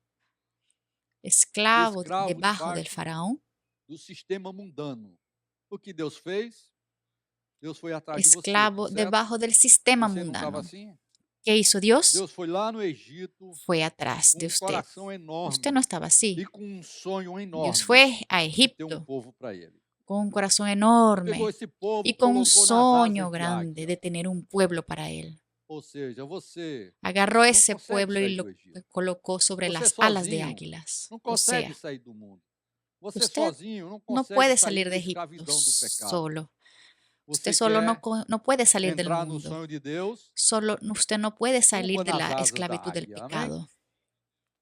B: esclavo
A: escravo
B: debajo del
A: debaixo
B: faraón,
A: do sistema mundano. O que Deus fez? Deus foi atrás de você, tá
B: esclavo
A: certo?
B: debajo del sistema
A: Você não estava
B: mundano.
A: assim?
B: ¿Qué hizo Dios?
A: Deus foi lá no Egito
B: Fue atrás
A: com
B: de
A: um
B: usted.
A: coração
B: Usted
A: enorme
B: no estaba
A: e
B: así.
A: com um sonho
B: Dios
A: enorme
B: fue a
A: de ter um
B: Egipto
A: povo para Ele.
B: con un corazón
A: Pegou
B: enorme
A: esse povo,
B: y con un
A: colocou nas
B: sueño
A: asas de
B: grande
A: águia.
B: de tener un pueblo para él.
A: Ou seja, você
B: Agarró
A: não
B: ese
A: consegue
B: pueblo y
A: sair
B: lo
A: do Egito.
B: colocó sobre
A: Você
B: las alas de
A: sozinho
B: águilas.
A: não
B: O
A: consegue
B: sea,
A: sair do mundo. Você
B: usted
A: sozinho não
B: no
A: consegue
B: puede
A: sair
B: salir
A: da
B: de Egipto
A: escravidão do pecado.
B: solo. Usted
A: Você
B: solo
A: quer
B: no puede salir del
A: entrar no
B: mundo.
A: sonho de Deus?
B: Solo usted no puede salir
A: Suba
B: de
A: nas
B: la
A: asas da
B: esclavitud del
A: águia. Amém?
B: pecado.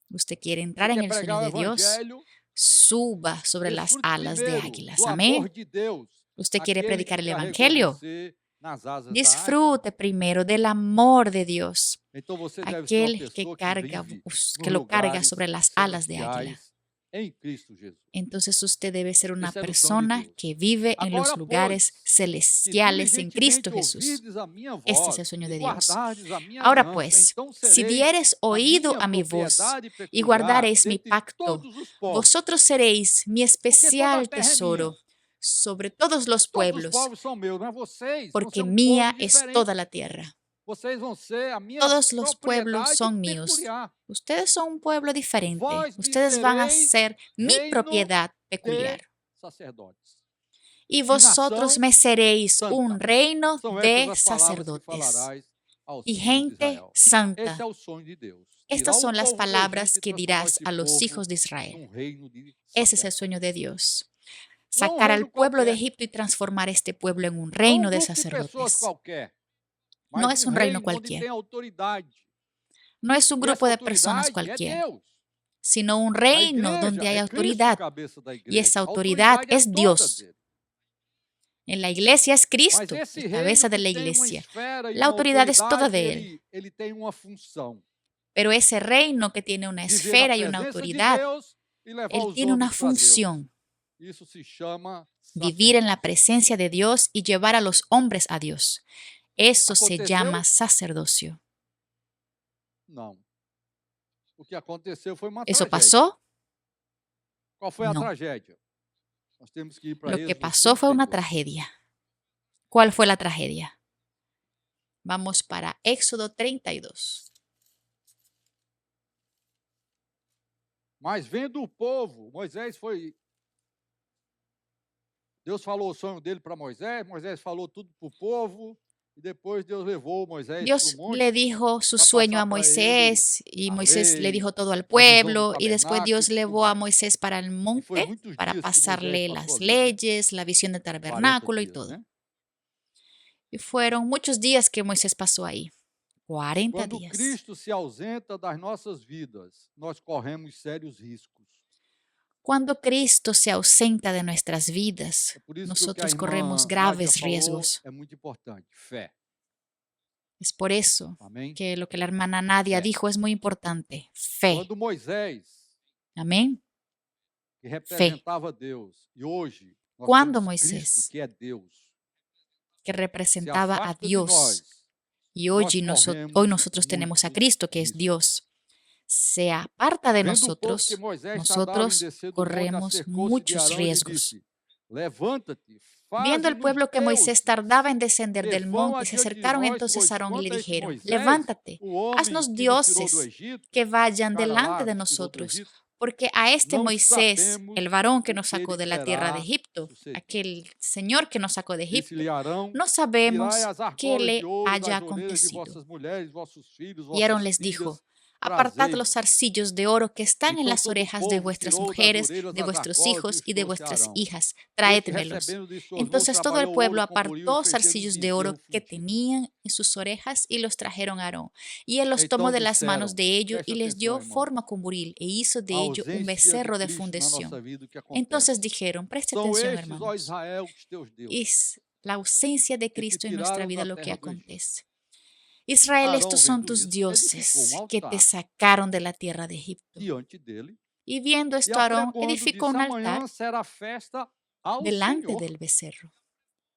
B: Usted quiere
A: Você
B: entrar en
A: quer
B: el sueño
A: pregar o
B: de Dios,
A: Evangelho?
B: suba sobre las
A: Desfrute
B: alas de
A: primeiro
B: águilas.
A: do
B: Amén.
A: amor de Deus,
B: Usted quiere
A: aquele
B: predicar
A: que
B: el
A: carregou
B: Evangelio.
A: você nas asas da águia.
B: Disfrute primero del amor de Dios,
A: Então você deve ser uma
B: aquel que
A: pessoa que
B: carga,
A: vive
B: que
A: nos
B: lo carga
A: lugares
B: sobre las alas de águila.
A: celestiais em Cristo Jesus.
B: Entonces usted debe ser una
A: Esse era o sonho de
B: persona
A: Deus.
B: que vive en los
A: Agora,
B: lugares
A: pois, se
B: celestiales en Cristo
A: diligentemente
B: Jesús.
A: ouvides a minha
B: Este es
A: voz
B: el sueño
A: e
B: de Dios.
A: guardardes a minha
B: Ahora
A: aliança,
B: pues,
A: então
B: si
A: sereis
B: dieres
A: a
B: oído
A: minha
B: a mi voz
A: propriedade
B: y
A: peculiar
B: guardareis mi
A: dentre
B: pacto,
A: todos os povos.
B: vosotros seréis mi
A: Porque toda a
B: especial
A: terra é minha.
B: tesoro sobre todos los
A: Todos os
B: pueblos,
A: povos são meus, não é vocês. Vão
B: porque
A: ser um
B: mía
A: povo
B: es
A: diferente.
B: toda la tierra.
A: Vocês vão ser a minha
B: Todos los pueblos
A: propriedade
B: son míos.
A: peculiar.
B: Ustedes son un pueblo diferente.
A: Vós me
B: Ustedes van a
A: sereis
B: ser mi
A: reino
B: propiedad
A: de
B: peculiar.
A: sacerdotes.
B: Y
A: E
B: vosotros
A: nação
B: me seréis
A: santa.
B: un reino
A: São
B: de
A: essas as palavras que
B: sacerdotes
A: falarás aos
B: y
A: filhos de
B: gente
A: Israel. Esse
B: santa.
A: é o sonho de Deus.
B: Estas
A: Tirar o
B: son las
A: povo do
B: palabras
A: Egito e
B: que
A: transformar
B: dirás
A: esse
B: a los
A: povo
B: hijos de Israel.
A: num reino de
B: Ese es el
A: sacerdotes.
B: sueño de Dios.
A: Não um
B: Sacar al
A: reino
B: pueblo de
A: qualquer.
B: Egipto y transformar este pueblo en un
A: Não
B: reino
A: um
B: de
A: grupo de pessoas
B: sacerdotes.
A: qualquer.
B: No
A: Mas
B: es
A: um
B: un reino
A: reino onde
B: cualquier.
A: tem autoridade.
B: No es un
A: E
B: grupo
A: essa
B: de personas
A: autoridade é
B: cualquier,
A: Deus.
B: sino un
A: A
B: reino donde
A: igreja
B: hay
A: é Cristo
B: autoridad.
A: cabeça da
B: Y
A: igreja.
B: esa
A: A
B: autoridad
A: autoridade é
B: es
A: toda
B: Dios.
A: dele.
B: En la iglesia es
A: Mas
B: Cristo,
A: esse
B: el
A: reino
B: cabeza de
A: que
B: la
A: tem uma
B: iglesia.
A: esfera e
B: La
A: uma
B: autoridad es toda
A: autoridade,
B: de Él.
A: ele tem uma função.
B: Pero ese reino que tiene una
A: Viver na
B: esfera y una
A: presença de
B: autoridad,
A: Deus e levar
B: Él
A: os
B: tiene una
A: homens para Deus.
B: función:
A: Isso se chama
B: vivir en la
A: sacerdócio.
B: presencia de Dios y llevar a los hombres a Dios. Eso se
A: Aconteceu?
B: llama sacerdocio.
A: Não. O que aconteceu foi uma
B: ¿Eso
A: tragédia.
B: pasó?
A: Qual foi a
B: No.
A: tragédia? Nós temos que ir para
B: Lo que
A: Êxodo
B: pasó fue una
A: 32.
B: tragedia. ¿Cuál fue la tragedia? Vamos para Éxodo 32.
A: Mas vendo o povo, Moisés foi. Deus falou o sonho dele para Moisés, Moisés falou tudo para o povo, e depois Deus levou Moisés para
B: Dios
A: o monte
B: le dijo su
A: para
B: sueño a
A: passar para ele
B: Moisés y
A: a
B: Moisés le
A: lei,
B: dijo todo al
A: a visão do
B: pueblo y después
A: tabernáculo
B: Dios
A: e tudo
B: llevó a
A: mais.
B: Moisés para el
A: E foi
B: monte
A: muitos
B: para
A: dias que Moisés
B: pasarle
A: passou
B: las
A: ali, né?
B: leyes, la visión del
A: 40
B: tabernáculo y
A: dias,
B: todo.
A: né?
B: Y fueron muchos días que Moisés pasó ahí. 40
A: Quando
B: días.
A: Cristo se ausenta das nossas vidas, nós corremos sérios riscos.
B: Cuando Cristo se ausenta de nuestras vidas,
A: É por isso que o que a
B: nosotros corremos
A: irmã Nádia
B: graves
A: falou
B: riesgos.
A: é muito importante. Fé.
B: Es por eso
A: Amém?
B: que lo que la hermana Nadia
A: Fé.
B: dijo es muy importante. Fe.
A: Quando Moisés,
B: Amén.
A: que representava Deus, e hoje nós
B: Quando
A: temos
B: Moisés,
A: Cristo, que é Deus,
B: que
A: se
B: representaba a
A: afasta de
B: Dios.
A: nós,
B: Y hoy,
A: nós
B: hoy
A: corremos
B: nosotros tenemos a
A: muitos
B: Cristo, que es
A: riscos.
B: Dios. Se aparta de
A: Vendo o povo que
B: nosotros,
A: Moisés tardava em
B: nosotros
A: descer do monte,
B: corremos
A: acercou-se de
B: muchos
A: Arão e lhe
B: riesgos.
A: disse: Levanta-te,
B: Viendo el
A: faze-nos
B: pueblo que Moisés
A: deuses
B: tardaba en descender
A: que
B: del
A: vão
B: monte, se
A: adiante de
B: acercaron
A: nós,
B: entonces
A: pois
B: a Aarón y le
A: quanto a este
B: dijeron:
A: Moisés,
B: levántate,
A: o homem
B: haznos
A: que nos tirou do
B: dioses
A: Egito,
B: que vayan
A: cara
B: delante
A: lá
B: de
A: nos tirou do
B: nosotros,
A: Egito,
B: porque a este
A: não
B: Moisés,
A: sabemos
B: el varón que
A: o
B: nos
A: que
B: sacó
A: lhe
B: de la tierra de
A: terá
B: Egipto,
A: sucedido.
B: aquel Señor que nos sacó de Egipto,
A: Disse-lhe Arão:
B: no sabemos
A: tirai as
B: qué
A: argolas
B: le
A: de ouro
B: haya
A: das orelhas de
B: acontecido.
A: vossas mulheres, vossos filhos,
B: Y Aarón
A: vossas
B: les
A: filhas,
B: dijo: apartad los
A: trazei-los.
B: zarcillos de oro que están en
A: Então
B: las
A: todo o
B: orejas de
A: povo
B: vuestras
A: tirou das
B: mujeres,
A: orelhas
B: de
A: as
B: vuestros
A: argolas e
B: hijos
A: os
B: y de
A: trouxe a
B: vuestras
A: Arão.
B: hijas,
A: Este,
B: traédmelos.
A: recebendo de suas mãos,
B: Entonces todo el
A: trabalhou o
B: pueblo
A: ouro com buril
B: apartó
A: e fez dele
B: zarcillos de oro que
A: fundido.
B: tenían en sus orejas y los trajeron a Aarón. Y él los tomó
A: Então
B: de las manos
A: disseram,
B: de ellos
A: preste
B: y les dio
A: atenção, irmão,
B: forma con buril e hizo de
A: a
B: ello un
A: ausência de
B: becerro de
A: Cristo na
B: fundición.
A: nossa vida, o que acontece?
B: Entonces dijeron, preste
A: São
B: atención,
A: estes, ó
B: hermanos,
A: Israel, os teus deuses,
B: es la ausencia de
A: que te
B: Cristo en nuestra
A: tiraram
B: vida
A: da
B: lo que
A: terra do Egito.
B: acontece. Israel,
A: Arão,
B: estos son
A: vendo
B: tus
A: isso, edificou
B: dioses que te
A: altar
B: sacaron de la tierra de Egipto.
A: diante dele
B: Y viendo
A: e
B: esto, Aarón
A: apregoando
B: edificó
A: disse:
B: un
A: amanhã
B: altar
A: será festa ao
B: delante
A: Senhor.
B: del becerro.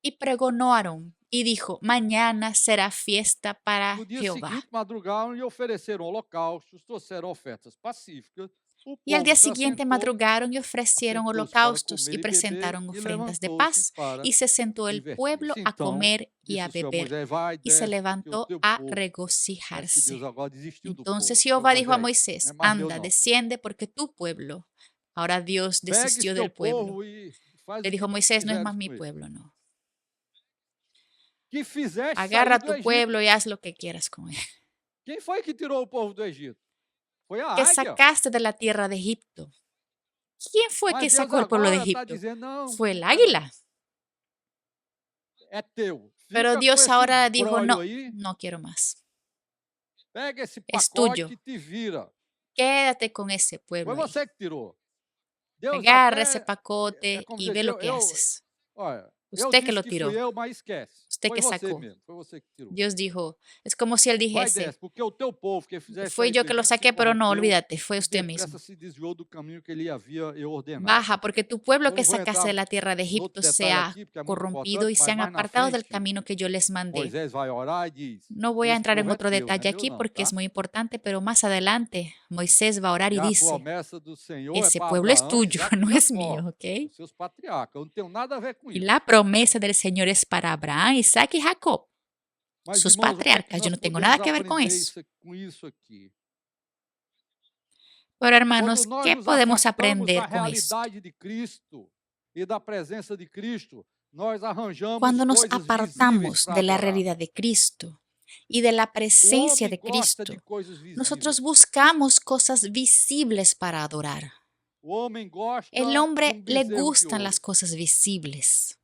B: Y pregonó Aarón y dijo: mañana será fiesta para
A: No dia
B: Jehová.
A: seguinte, madrugaram e ofereceram holocaustos, trouxeram ofertas pacíficas. O
B: Y al
A: povo
B: día
A: se
B: siguiente
A: assentou,
B: madrugaron y ofrecieron
A: assentou-se para
B: holocaustos
A: comer
B: y
A: e beber,
B: presentaron
A: e
B: ofrendas de
A: levantou-se
B: paz,
A: para
B: y se sentó el pueblo
A: divertir-se.
B: a
A: Então,
B: comer y a
A: disse o Senhor a
B: beber,
A: Moisés: vai,
B: y se
A: desce, porque o
B: levantó
A: teu
B: a
A: povo. Parece que
B: regocijarse.
A: Deus agora desistiu do povo.
B: Entonces
A: Foi
B: Jehová dijo a
A: Moisés,
B: Moisés:
A: não é mais meu
B: anda,
A: não.
B: desciende, porque tu pueblo. Ahora Dios
A: Pegue esse
B: desistió
A: teu
B: del pueblo.
A: povo e faz
B: Le
A: o
B: dijo
A: que
B: Moisés: no es
A: quiseres
B: más mi
A: com ele.
B: pueblo, no.
A: Que fizeste
B: Agarra
A: sair do
B: tu
A: Egito.
B: pueblo y haz lo que quieras con él.
A: Quem foi que tirou o povo do Egito? Foi a
B: Que
A: águia.
B: sacaste de la tierra de Egipto. ¿Quién fue que
A: Mas Deus
B: sacó al pueblo de
A: agora está
B: Egipto?
A: dizendo: não,
B: Fue el
A: não foi
B: águila.
A: é teu.
B: Pero
A: Fica com
B: Dios
A: esse
B: ahora dijo:
A: brolho
B: no,
A: aí,
B: no quiero más.
A: pega esse
B: Es
A: pacote
B: tuyo.
A: e te vira.
B: Quédate con ese
A: Foi
B: pueblo ahí.
A: você que tirou. Deus
B: Agarra ese
A: até, é
B: pacote
A: como
B: y
A: dizer
B: ve
A: assim,
B: lo que haces.
A: olha, eu
B: Usted que
A: disse
B: lo
A: que
B: tiró.
A: fui eu, mas esquece.
B: Usted
A: Foi
B: que
A: você
B: sacó.
A: mesmo, foi você que tirou.
B: Dios dijo, es como si él
A: Vai
B: dijese,
A: desce, porque o teu povo que fizeste
B: fui
A: aí
B: yo que lo
A: Egito se
B: saqué, pero no,
A: corrompeu
B: olvídate, fue
A: e
B: usted mismo.
A: depressa se desviou do caminho que ele havia eu ordenado.
B: Baja, porque tu pueblo
A: Eu
B: que
A: não vou
B: sacaste de
A: entrar
B: la tierra de
A: no
B: Egipto
A: outro
B: se
A: detalhe
B: ha
A: aqui, porque é muito
B: corrompido
A: importante,
B: y se
A: mas
B: han
A: mais na
B: apartado del
A: frente,
B: camino que yo les mandé.
A: Moisés vai orar e diz:
B: No voy a
A: esse
B: entrar en
A: povo é
B: otro
A: teu, não é
B: detalle
A: meu
B: aquí
A: não,
B: porque es
A: tá?
B: muy importante, pero más adelante Moisés va a orar
A: E
B: y
A: a
B: dice,
A: promessa do Senhor é
B: ese
A: para
B: pueblo es
A: Abraão,
B: tuyo,
A: Isaque
B: no
A: e
B: es
A: Jacó,
B: mío, ¿ok?
A: os seus patriarcas. Eu não tenho nada a ver com
B: Y
A: isso.
B: la promesa del Señor es para Abraham, Isaac y Jacob,
A: Mas,
B: sus
A: irmãos, o que é que
B: patriarcas. Yo
A: nós
B: no tengo nada
A: podemos
B: que ver con
A: aprender
B: eso.
A: com isso aqui?
B: Pero
A: Quando
B: hermanos,
A: nós
B: ¿qué
A: nos
B: podemos
A: afastamos da
B: aprender con esto?
A: realidade de Cristo e da presença de Cristo, nós arranjamos
B: Cuando nos
A: coisas visíveis
B: apartamos
A: para
B: de la
A: adorar.
B: realidad de Cristo y de la
A: O
B: presencia
A: homem
B: de
A: gosta de
B: Cristo,
A: coisas visíveis.
B: nosotros buscamos cosas visibles para adorar.
A: O homem gosta
B: El
A: de
B: hombre le
A: bezerro de
B: gustan
A: ouro.
B: las cosas visibles.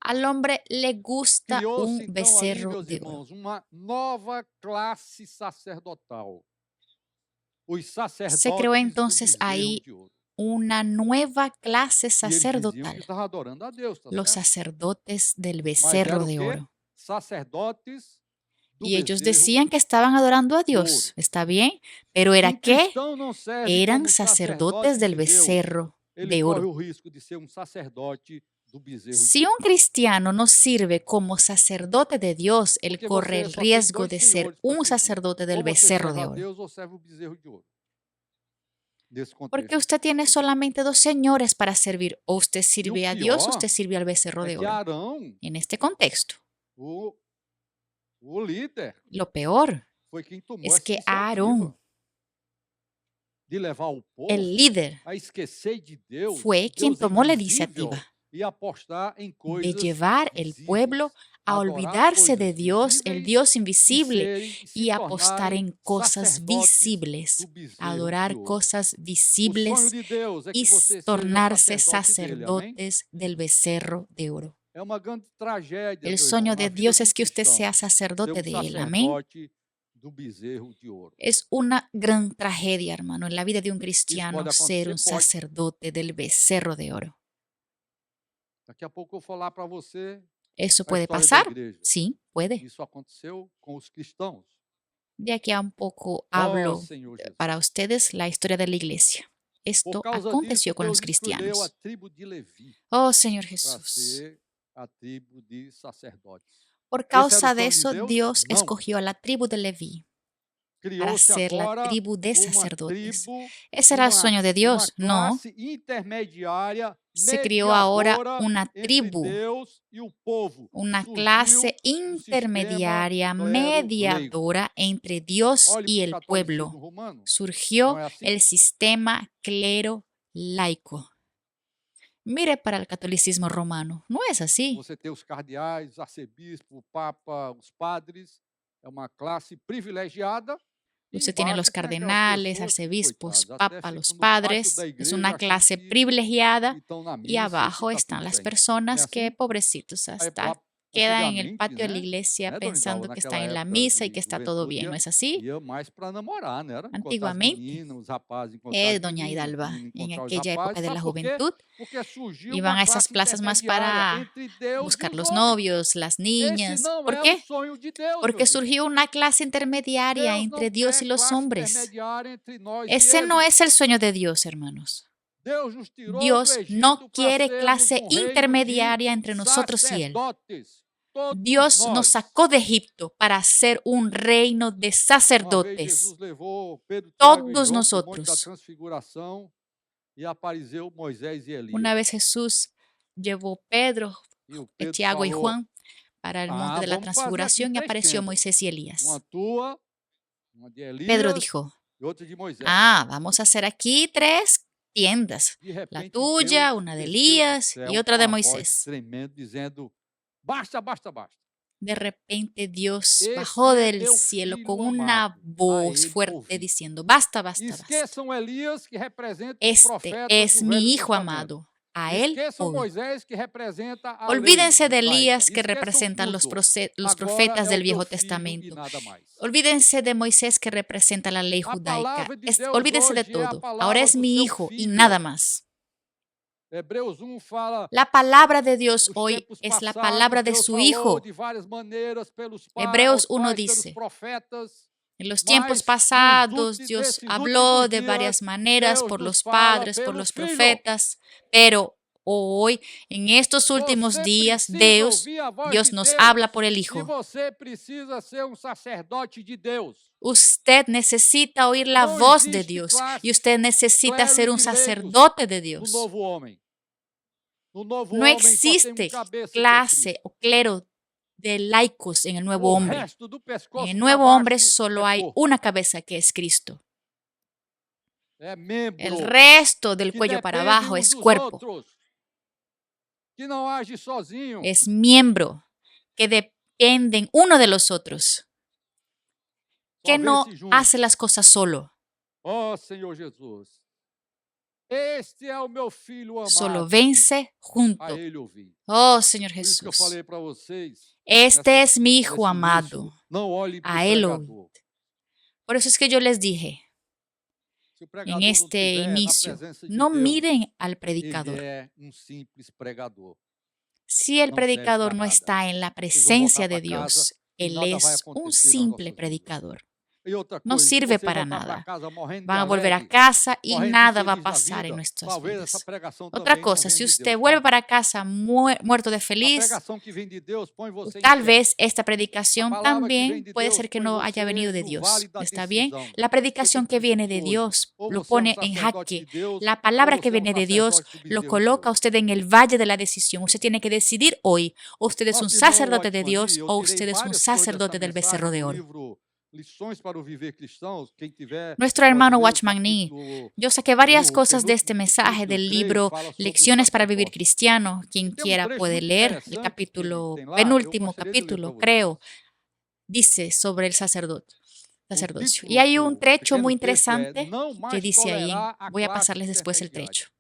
B: Al hombre le gusta
A: Criou-se
B: un
A: então ali,
B: becerro
A: meus
B: de oro.
A: irmãos, uma nova classe sacerdotal. Os sacerdotes
B: Se creó
A: do
B: entonces
A: bezerro
B: ahí
A: de ouro.
B: una nueva clase
A: E eles diziam que
B: sacerdotal,
A: estavam adorando a Deus, tá
B: los
A: certo?
B: sacerdotes del
A: Mas era
B: becerro
A: o
B: de
A: quê?
B: oro.
A: Sacerdotes do
B: Y ellos
A: bezerro
B: decían que estaban adorando a
A: de ouro.
B: Dios, ¿está bien? Pero ¿era qué?
A: Cristão não serve
B: Eran
A: como
B: sacerdotes
A: sacerdote
B: del
A: de Deus.
B: becerro
A: Ele
B: de
A: corre
B: oro.
A: o risco de ser um sacerdote do bezerro
B: Si
A: de
B: un
A: ouro.
B: cristiano no sirve como sacerdote de Dios, él
A: Porque
B: corre
A: você
B: el
A: só tem
B: riesgo
A: dois
B: de ser
A: senhores para
B: un
A: servir.
B: sacerdote del
A: Ou você
B: becerro
A: serve
B: de
A: a
B: oro.
A: Deus ou serve o bezerro de ouro. Nesse
B: Porque
A: contexto.
B: usted tiene solamente dos señores para servir. O usted
A: E o
B: sirve a Dios o
A: pior
B: usted sirve al becerro
A: é
B: de
A: que
B: oro.
A: Arão,
B: En este contexto,
A: o líder,
B: lo peor
A: foi quem tomou
B: es
A: essa
B: que
A: iniciativa
B: Aarón,
A: de levar o povo
B: el líder,
A: a esquecer de Deus,
B: fue quien
A: Deus
B: tomó la
A: invisível,
B: iniciativa
A: e apostar em
B: de
A: coisas
B: llevar el
A: visíveis.
B: pueblo a
A: Adorar
B: olvidarse de
A: coisas
B: Dios, el
A: visíveis
B: Dios
A: e
B: invisible,
A: serem e se
B: y apostar
A: tornarem
B: en cosas
A: sacerdotes
B: visibles,
A: do bezerro de
B: adorar
A: ouro.
B: cosas
A: O sonho
B: visibles
A: de Deus é
B: y
A: que você seja
B: tornarse
A: sacerdote dele, amém?
B: sacerdotes del becerro de oro.
A: É uma grande tragédia,
B: El
A: meu
B: sueño
A: irmão, na
B: de
A: vida
B: Dios
A: de um
B: es que usted
A: cristão,
B: sea
A: ser
B: sacerdote de Él. Amén.
A: sacerdote do bezerro de ouro.
B: Es una gran tragedia, hermano, en la vida de un
A: Isso
B: cristiano
A: pode
B: ser
A: acontecer?
B: un
A: Pode.
B: sacerdote del becerro de oro.
A: Daqui a pouco eu vou falar para você
B: ¿Eso
A: a
B: puede
A: história da
B: pasar?
A: igreja.
B: Sí, puede.
A: Isso aconteceu com os cristãos.
B: De aquí a un poco
A: Ó
B: hablo
A: Senhor Jesus.
B: para ustedes la historia de la iglesia.
A: Por
B: Esto
A: causa
B: aconteció
A: disso,
B: con los
A: Deus escolheu a
B: cristianos.
A: tribo de Levi
B: Oh, Señor
A: para
B: Jesús.
A: ser a tribo de sacerdotes.
B: Por
A: Esse era o
B: causa de
A: sonho de
B: eso,
A: Deus?
B: Dios
A: Não.
B: escogió a la tribu de Leví para
A: Criou-se
B: ser la
A: agora
B: tribu de
A: uma
B: sacerdotes.
A: tribo,
B: ¿Ese era el sueño de
A: uma
B: Dios? No.
A: classe intermediária,
B: Se crió ahora
A: mediadora
B: una
A: entre
B: tribu,
A: Deus e o povo.
B: una
A: Surgiu
B: clase
A: o sistema
B: intermediaria,
A: clero leigo.
B: mediadora entre Dios
A: Olhe
B: y
A: para o
B: el
A: catolicismo
B: pueblo.
A: romano.
B: Surgió
A: Não é assim?
B: el sistema clero laico. Mire para el catolicismo romano. No es así.
A: Você tem os cardeais, os arcebispos, o papa, os padres. É uma clase privilegiada. E
B: Usted tiene los
A: embaixo tem aquelas
B: cardenales,
A: pessoas que,
B: arcebispos,
A: coitadas, até
B: papas, los
A: ficam no pátio
B: padres.
A: da
B: Es
A: igreja
B: una
A: achando
B: clase
A: que
B: privilegiada.
A: estão na
B: Y
A: missa e que
B: abajo
A: está
B: están
A: tudo
B: las
A: bem. Não é
B: personas que,
A: assim?
B: pobrecitos,
A: Aí,
B: hasta quedan en el
A: antigamente,
B: patio de la
A: né?
B: iglesia
A: Né, Dona
B: pensando
A: Idalva,
B: que
A: naquela
B: están en la
A: época
B: misa y
A: de
B: que está todo
A: juventude,
B: bien. ¿No es así?
A: ia mais para namorar, né? Era encontrar as
B: Antiguamente,
A: meninas, os rapazes encontrar as
B: doña
A: meninas, as
B: Hidalba,
A: meninas
B: en
A: encontrar os
B: aquella época
A: rapazes.
B: de la
A: Sabe por quê?
B: juventud,
A: Porque surgiu
B: iban
A: uma
B: a esas
A: classe
B: plazas más
A: intermediária
B: para
A: entre Deus e
B: buscar
A: os
B: los
A: homens.
B: novios, las
A: Esse
B: niñas.
A: não
B: ¿Por
A: é o
B: qué?
A: sonho de Deus,
B: Porque
A: meus irmãos.
B: surgió una clase intermediaria
A: Deus
B: entre
A: não
B: Dios y
A: quer
B: los
A: classe
B: hombres.
A: intermediária entre nós e
B: Ese no
A: Ele.
B: es el sueño de Dios, hermanos.
A: Deus nos tirou do
B: Dios
A: Egito
B: no
A: para
B: quiere
A: sermos
B: clase
A: um reino de
B: intermediaria entre nosotros y Él.
A: sacerdotes. Todos
B: Dios nos
A: nós.
B: sacó de Egipto para ser un reino de
A: Uma vez
B: sacerdotes.
A: Jesus levou Pedro, Tiago e
B: Todos
A: João para o Monte da
B: nosotros.
A: Transfiguração e apareceu Moisés e Elias.
B: Una vez Jesús llevó Pedro,
A: E o Pedro
B: Tiago y
A: falou,
B: Juan para el monte de la
A: vamos fazer aqui
B: transfiguración y
A: 3
B: apareció
A: tendas.
B: Moisés y Elías.
A: Uma tua, uma de Elias
B: Pedro dijo,
A: e outra de Moisés.
B: vamos a hacer aquí 3 tiendas.
A: De
B: La
A: repente,
B: tuya,
A: Deus
B: una de
A: desceu do
B: Elías
A: céu
B: y otra
A: com
B: de
A: uma voz
B: Moisés.
A: tremendo, dizendo, basta, basta, basta.
B: De repente Dios
A: Esse
B: bajó
A: é
B: del
A: meu
B: cielo
A: filho
B: con una
A: amado, a
B: voz
A: ele
B: fuerte
A: ouvi.
B: diciendo, basta, basta, basta.
A: Esqueçam Elias, que representa os
B: Este
A: profetas
B: es
A: do Velho
B: mi Hijo
A: Testamento.
B: amado. A Él
A: Esqueçam
B: oigo.
A: Moisés, que representa a
B: Olvídense de
A: lei judaica.
B: Elías, que
A: Esqueçam
B: representan los
A: tudo.
B: los
A: Agora
B: profetas
A: é
B: del
A: o
B: Viejo
A: meu filho e
B: Testamento.
A: nada mais.
B: Olvídense de Moisés, que representa la ley
A: A
B: judaica.
A: palavra de Deus
B: Olvídense de
A: hoje é a
B: todo.
A: palavra
B: Ahora es
A: do
B: mi
A: seu
B: Hijo y
A: filho.
B: nada más.
A: Hebreus 1 fala
B: La palabra de Dios
A: dos
B: hoy
A: tempos
B: es la
A: passados,
B: palabra de
A: Deus
B: su
A: falou
B: Hijo.
A: de várias maneiras pelos
B: Hebreos
A: aos
B: 1
A: pais, pelos
B: dice,
A: profetas,
B: en los tiempos
A: mas
B: pasados Dios
A: nesses
B: habló
A: últimos
B: de varias
A: dias,
B: maneras
A: Deus
B: por
A: nos
B: los
A: fala
B: padres, por
A: pelo
B: los
A: Filho.
B: profetas, pero hoy, en estos últimos
A: Você
B: días,
A: precisa ouvir a voz
B: Dios
A: de
B: nos habla
A: Deus
B: por el
A: e
B: Hijo.
A: você precisa ser sacerdote de Deus.
B: Usted necesita oír la
A: Não
B: voz de
A: existe
B: Dios
A: classe,
B: y usted necesita
A: clero
B: ser
A: e
B: un
A: de leigos
B: sacerdote de
A: no
B: Dios.
A: novo homem. No novo
B: No
A: homem só tem
B: existe
A: cabeça que é Cristo.
B: clase o clero de laicos en el nuevo
A: O
B: hombre.
A: resto do
B: En
A: pescoço
B: el
A: para
B: nuevo hombre
A: baixo
B: solo
A: é
B: hay
A: porco.
B: una cabeza que es Cristo.
A: É
B: El
A: membro
B: resto del
A: que
B: cuello para
A: depende
B: abajo
A: uns
B: es
A: dos
B: cuerpo.
A: outros, que não age sozinho.
B: Es miembro que dependen uno de los otros,
A: Só
B: que no
A: vence junto.
B: hace las cosas solo.
A: Ó Senhor Jesus, este é o meu filho
B: Solo
A: amado,
B: vence
A: a
B: junto.
A: ele ouvi.
B: Oh, Señor
A: Por isso que eu
B: Jesús,
A: falei para vocês,
B: este
A: nessa,
B: es mi Hijo
A: nesse
B: amado,
A: início, não olhe para o
B: a Él oíd.
A: pregador.
B: Por eso es que yo les dije
A: Se o
B: en
A: pregador não
B: este
A: estiver na
B: inicio,
A: presença de
B: no
A: Deus,
B: miren al
A: ele
B: predicador.
A: é simples pregador.
B: Si el
A: Não serve
B: predicador
A: para
B: no
A: nada.
B: está en la
A: Vocês vão voltar
B: presencia
A: para
B: de
A: casa
B: Dios,
A: e
B: Él
A: nada vai
B: es un
A: acontecer nas
B: simple
A: nossas vidas.
B: predicador.
A: E outra
B: No
A: coisa, se
B: sirve
A: você
B: para
A: voltar para
B: nada.
A: casa morrendo de
B: Van a volver a
A: alegre,
B: casa y
A: morrendo
B: nada va a
A: feliz na
B: pasar en
A: vida,
B: nuestras
A: talvez essa
B: vidas.
A: pregação
B: Otra
A: também não
B: cosa,
A: venha
B: si
A: de
B: usted
A: Deus,
B: vuelve
A: tá?
B: para casa muerto de
A: A
B: feliz,
A: pregação que vem de Deus põe você em
B: tal
A: pé.
B: vez esta
A: A
B: predicación
A: palavra que vem
B: también
A: de
B: puede
A: Deus
B: ser que
A: põe
B: no haya
A: você
B: venido de
A: no
B: Dios.
A: vale da
B: ¿Está bien?
A: decisão.
B: La
A: Você tem
B: predicación
A: que
B: que viene
A: decidir
B: de
A: hoje.
B: Dios
A: Ou
B: lo
A: você é um
B: pone en
A: sacerdote de
B: jaque.
A: Deus,
B: La
A: ou
B: palabra
A: você
B: que
A: é um
B: viene de Dios
A: sacerdote
B: lo
A: submissivo.
B: coloca a usted en el valle de la decisión. Usted tiene que decidir hoy, o usted es un
A: Nosso irmão
B: sacerdote de
A: Watchman
B: Dios
A: Lee, eu
B: o
A: tirei
B: usted es un
A: várias coisas dessa
B: sacerdote del becerro
A: mensagem
B: de
A: do
B: oro.
A: livro Lições para o Viver Cristão. Quem tiver,
B: Nuestro
A: pode
B: hermano
A: ler o
B: Watchman Nee,
A: capítulo,
B: yo saqué varias
A: o
B: cosas de este
A: penúltimo
B: mensaje
A: capítulo,
B: del
A: creio,
B: libro
A: fala sobre o
B: Lecciones para Vivir
A: sacerdócio.
B: Cristiano. Quien
A: Tem
B: quiera
A: trecho
B: puede
A: muito
B: leer el
A: interessante que ele
B: capítulo,
A: tem lá, eu
B: penúltimo
A: gostaria de ler para
B: capítulo,
A: vocês.
B: creo, dice sobre el sacerdocio.
A: O
B: Y hay un
A: título
B: trecho
A: do
B: muy
A: pequeno texto é
B: interesante
A: Não
B: que
A: mais
B: dice ahí,
A: tolerar a
B: voy a
A: classe
B: pasarles después el
A: intermediária.
B: trecho.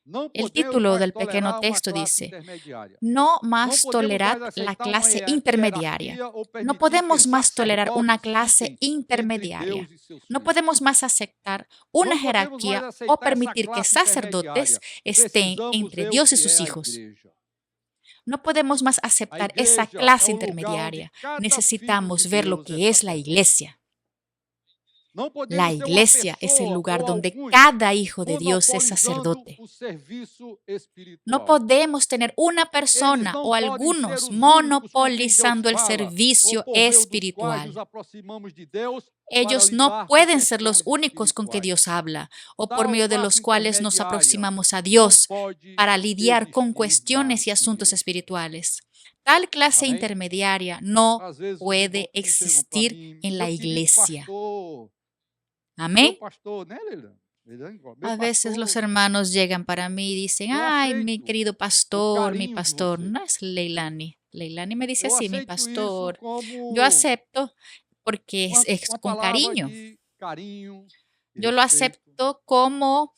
A: Não
B: El
A: podemos
B: título
A: mais
B: del pequeño
A: tolerar uma
B: texto
A: classe
B: dice,
A: intermediária.
B: no
A: Não
B: más
A: podemos
B: tolerar
A: mais
B: la
A: aceitar uma
B: clase intermediaria.
A: hierarquia ou
B: No
A: permitir que
B: podemos más tolerar una
A: sacerdotes
B: clase
A: fiquem entre
B: intermediaria.
A: Deus e seus
B: No
A: filhos.
B: podemos más aceptar una
A: Não podemos mais
B: jerarquía o
A: aceitar essa
B: permitir que
A: classe
B: sacerdotes
A: intermediária.
B: estén
A: Precisamos
B: entre
A: ver o
B: Dios y
A: que
B: sus
A: é a
B: hijos.
A: igreja.
B: No podemos más
A: A
B: aceptar esa
A: igreja é
B: clase
A: o lugar onde
B: intermediaria.
A: cada filho
B: Necesitamos
A: de
B: ver lo
A: Deus é
B: que es la
A: sacerdote.
B: iglesia.
A: Não
B: La
A: podemos ter uma
B: iglesia es el
A: pessoa
B: lugar
A: ou
B: donde
A: alguns
B: cada hijo de Dios es
A: monopolizando
B: sacerdote.
A: o serviço
B: No
A: espiritual.
B: podemos tener una
A: Eles
B: persona
A: não
B: o
A: podem ser
B: algunos
A: os únicos com quem Deus
B: monopolizando el
A: fala,
B: servicio
A: ou por meio dos quais
B: espiritual.
A: nos aproximamos de Deus para
B: Ellos no
A: lidar com
B: pueden ser los
A: questões
B: únicos con que
A: espirituais.
B: Dios habla o por
A: Tal
B: medio de los
A: classe
B: cuales nos
A: intermediária
B: aproximamos a
A: não
B: Dios
A: pode
B: para lidiar con
A: existir
B: cuestiones y
A: na
B: asuntos
A: igreja.
B: espirituales. Tal clase
A: Amém?
B: intermediaria no
A: Às vezes os irmãos
B: puede
A: me chegam para
B: existir
A: mim,
B: en la
A: meu querido
B: iglesia.
A: pastor, meu
B: Amén.
A: pastor, né, Leila? Leila, igual, meu
B: A veces los
A: pastor,
B: hermanos llegan para mí y dicen,
A: eu
B: ay, mi
A: aceito
B: querido
A: o
B: pastor, mi
A: carinho de
B: pastor.
A: vocês.
B: No es Leilani. Leilani me dice
A: Eu
B: así, mi
A: aceito isso
B: pastor. Yo
A: como
B: acepto porque es
A: uma
B: con
A: palavra
B: cariño.
A: de carinho, de
B: Yo lo
A: respeito,
B: acepto como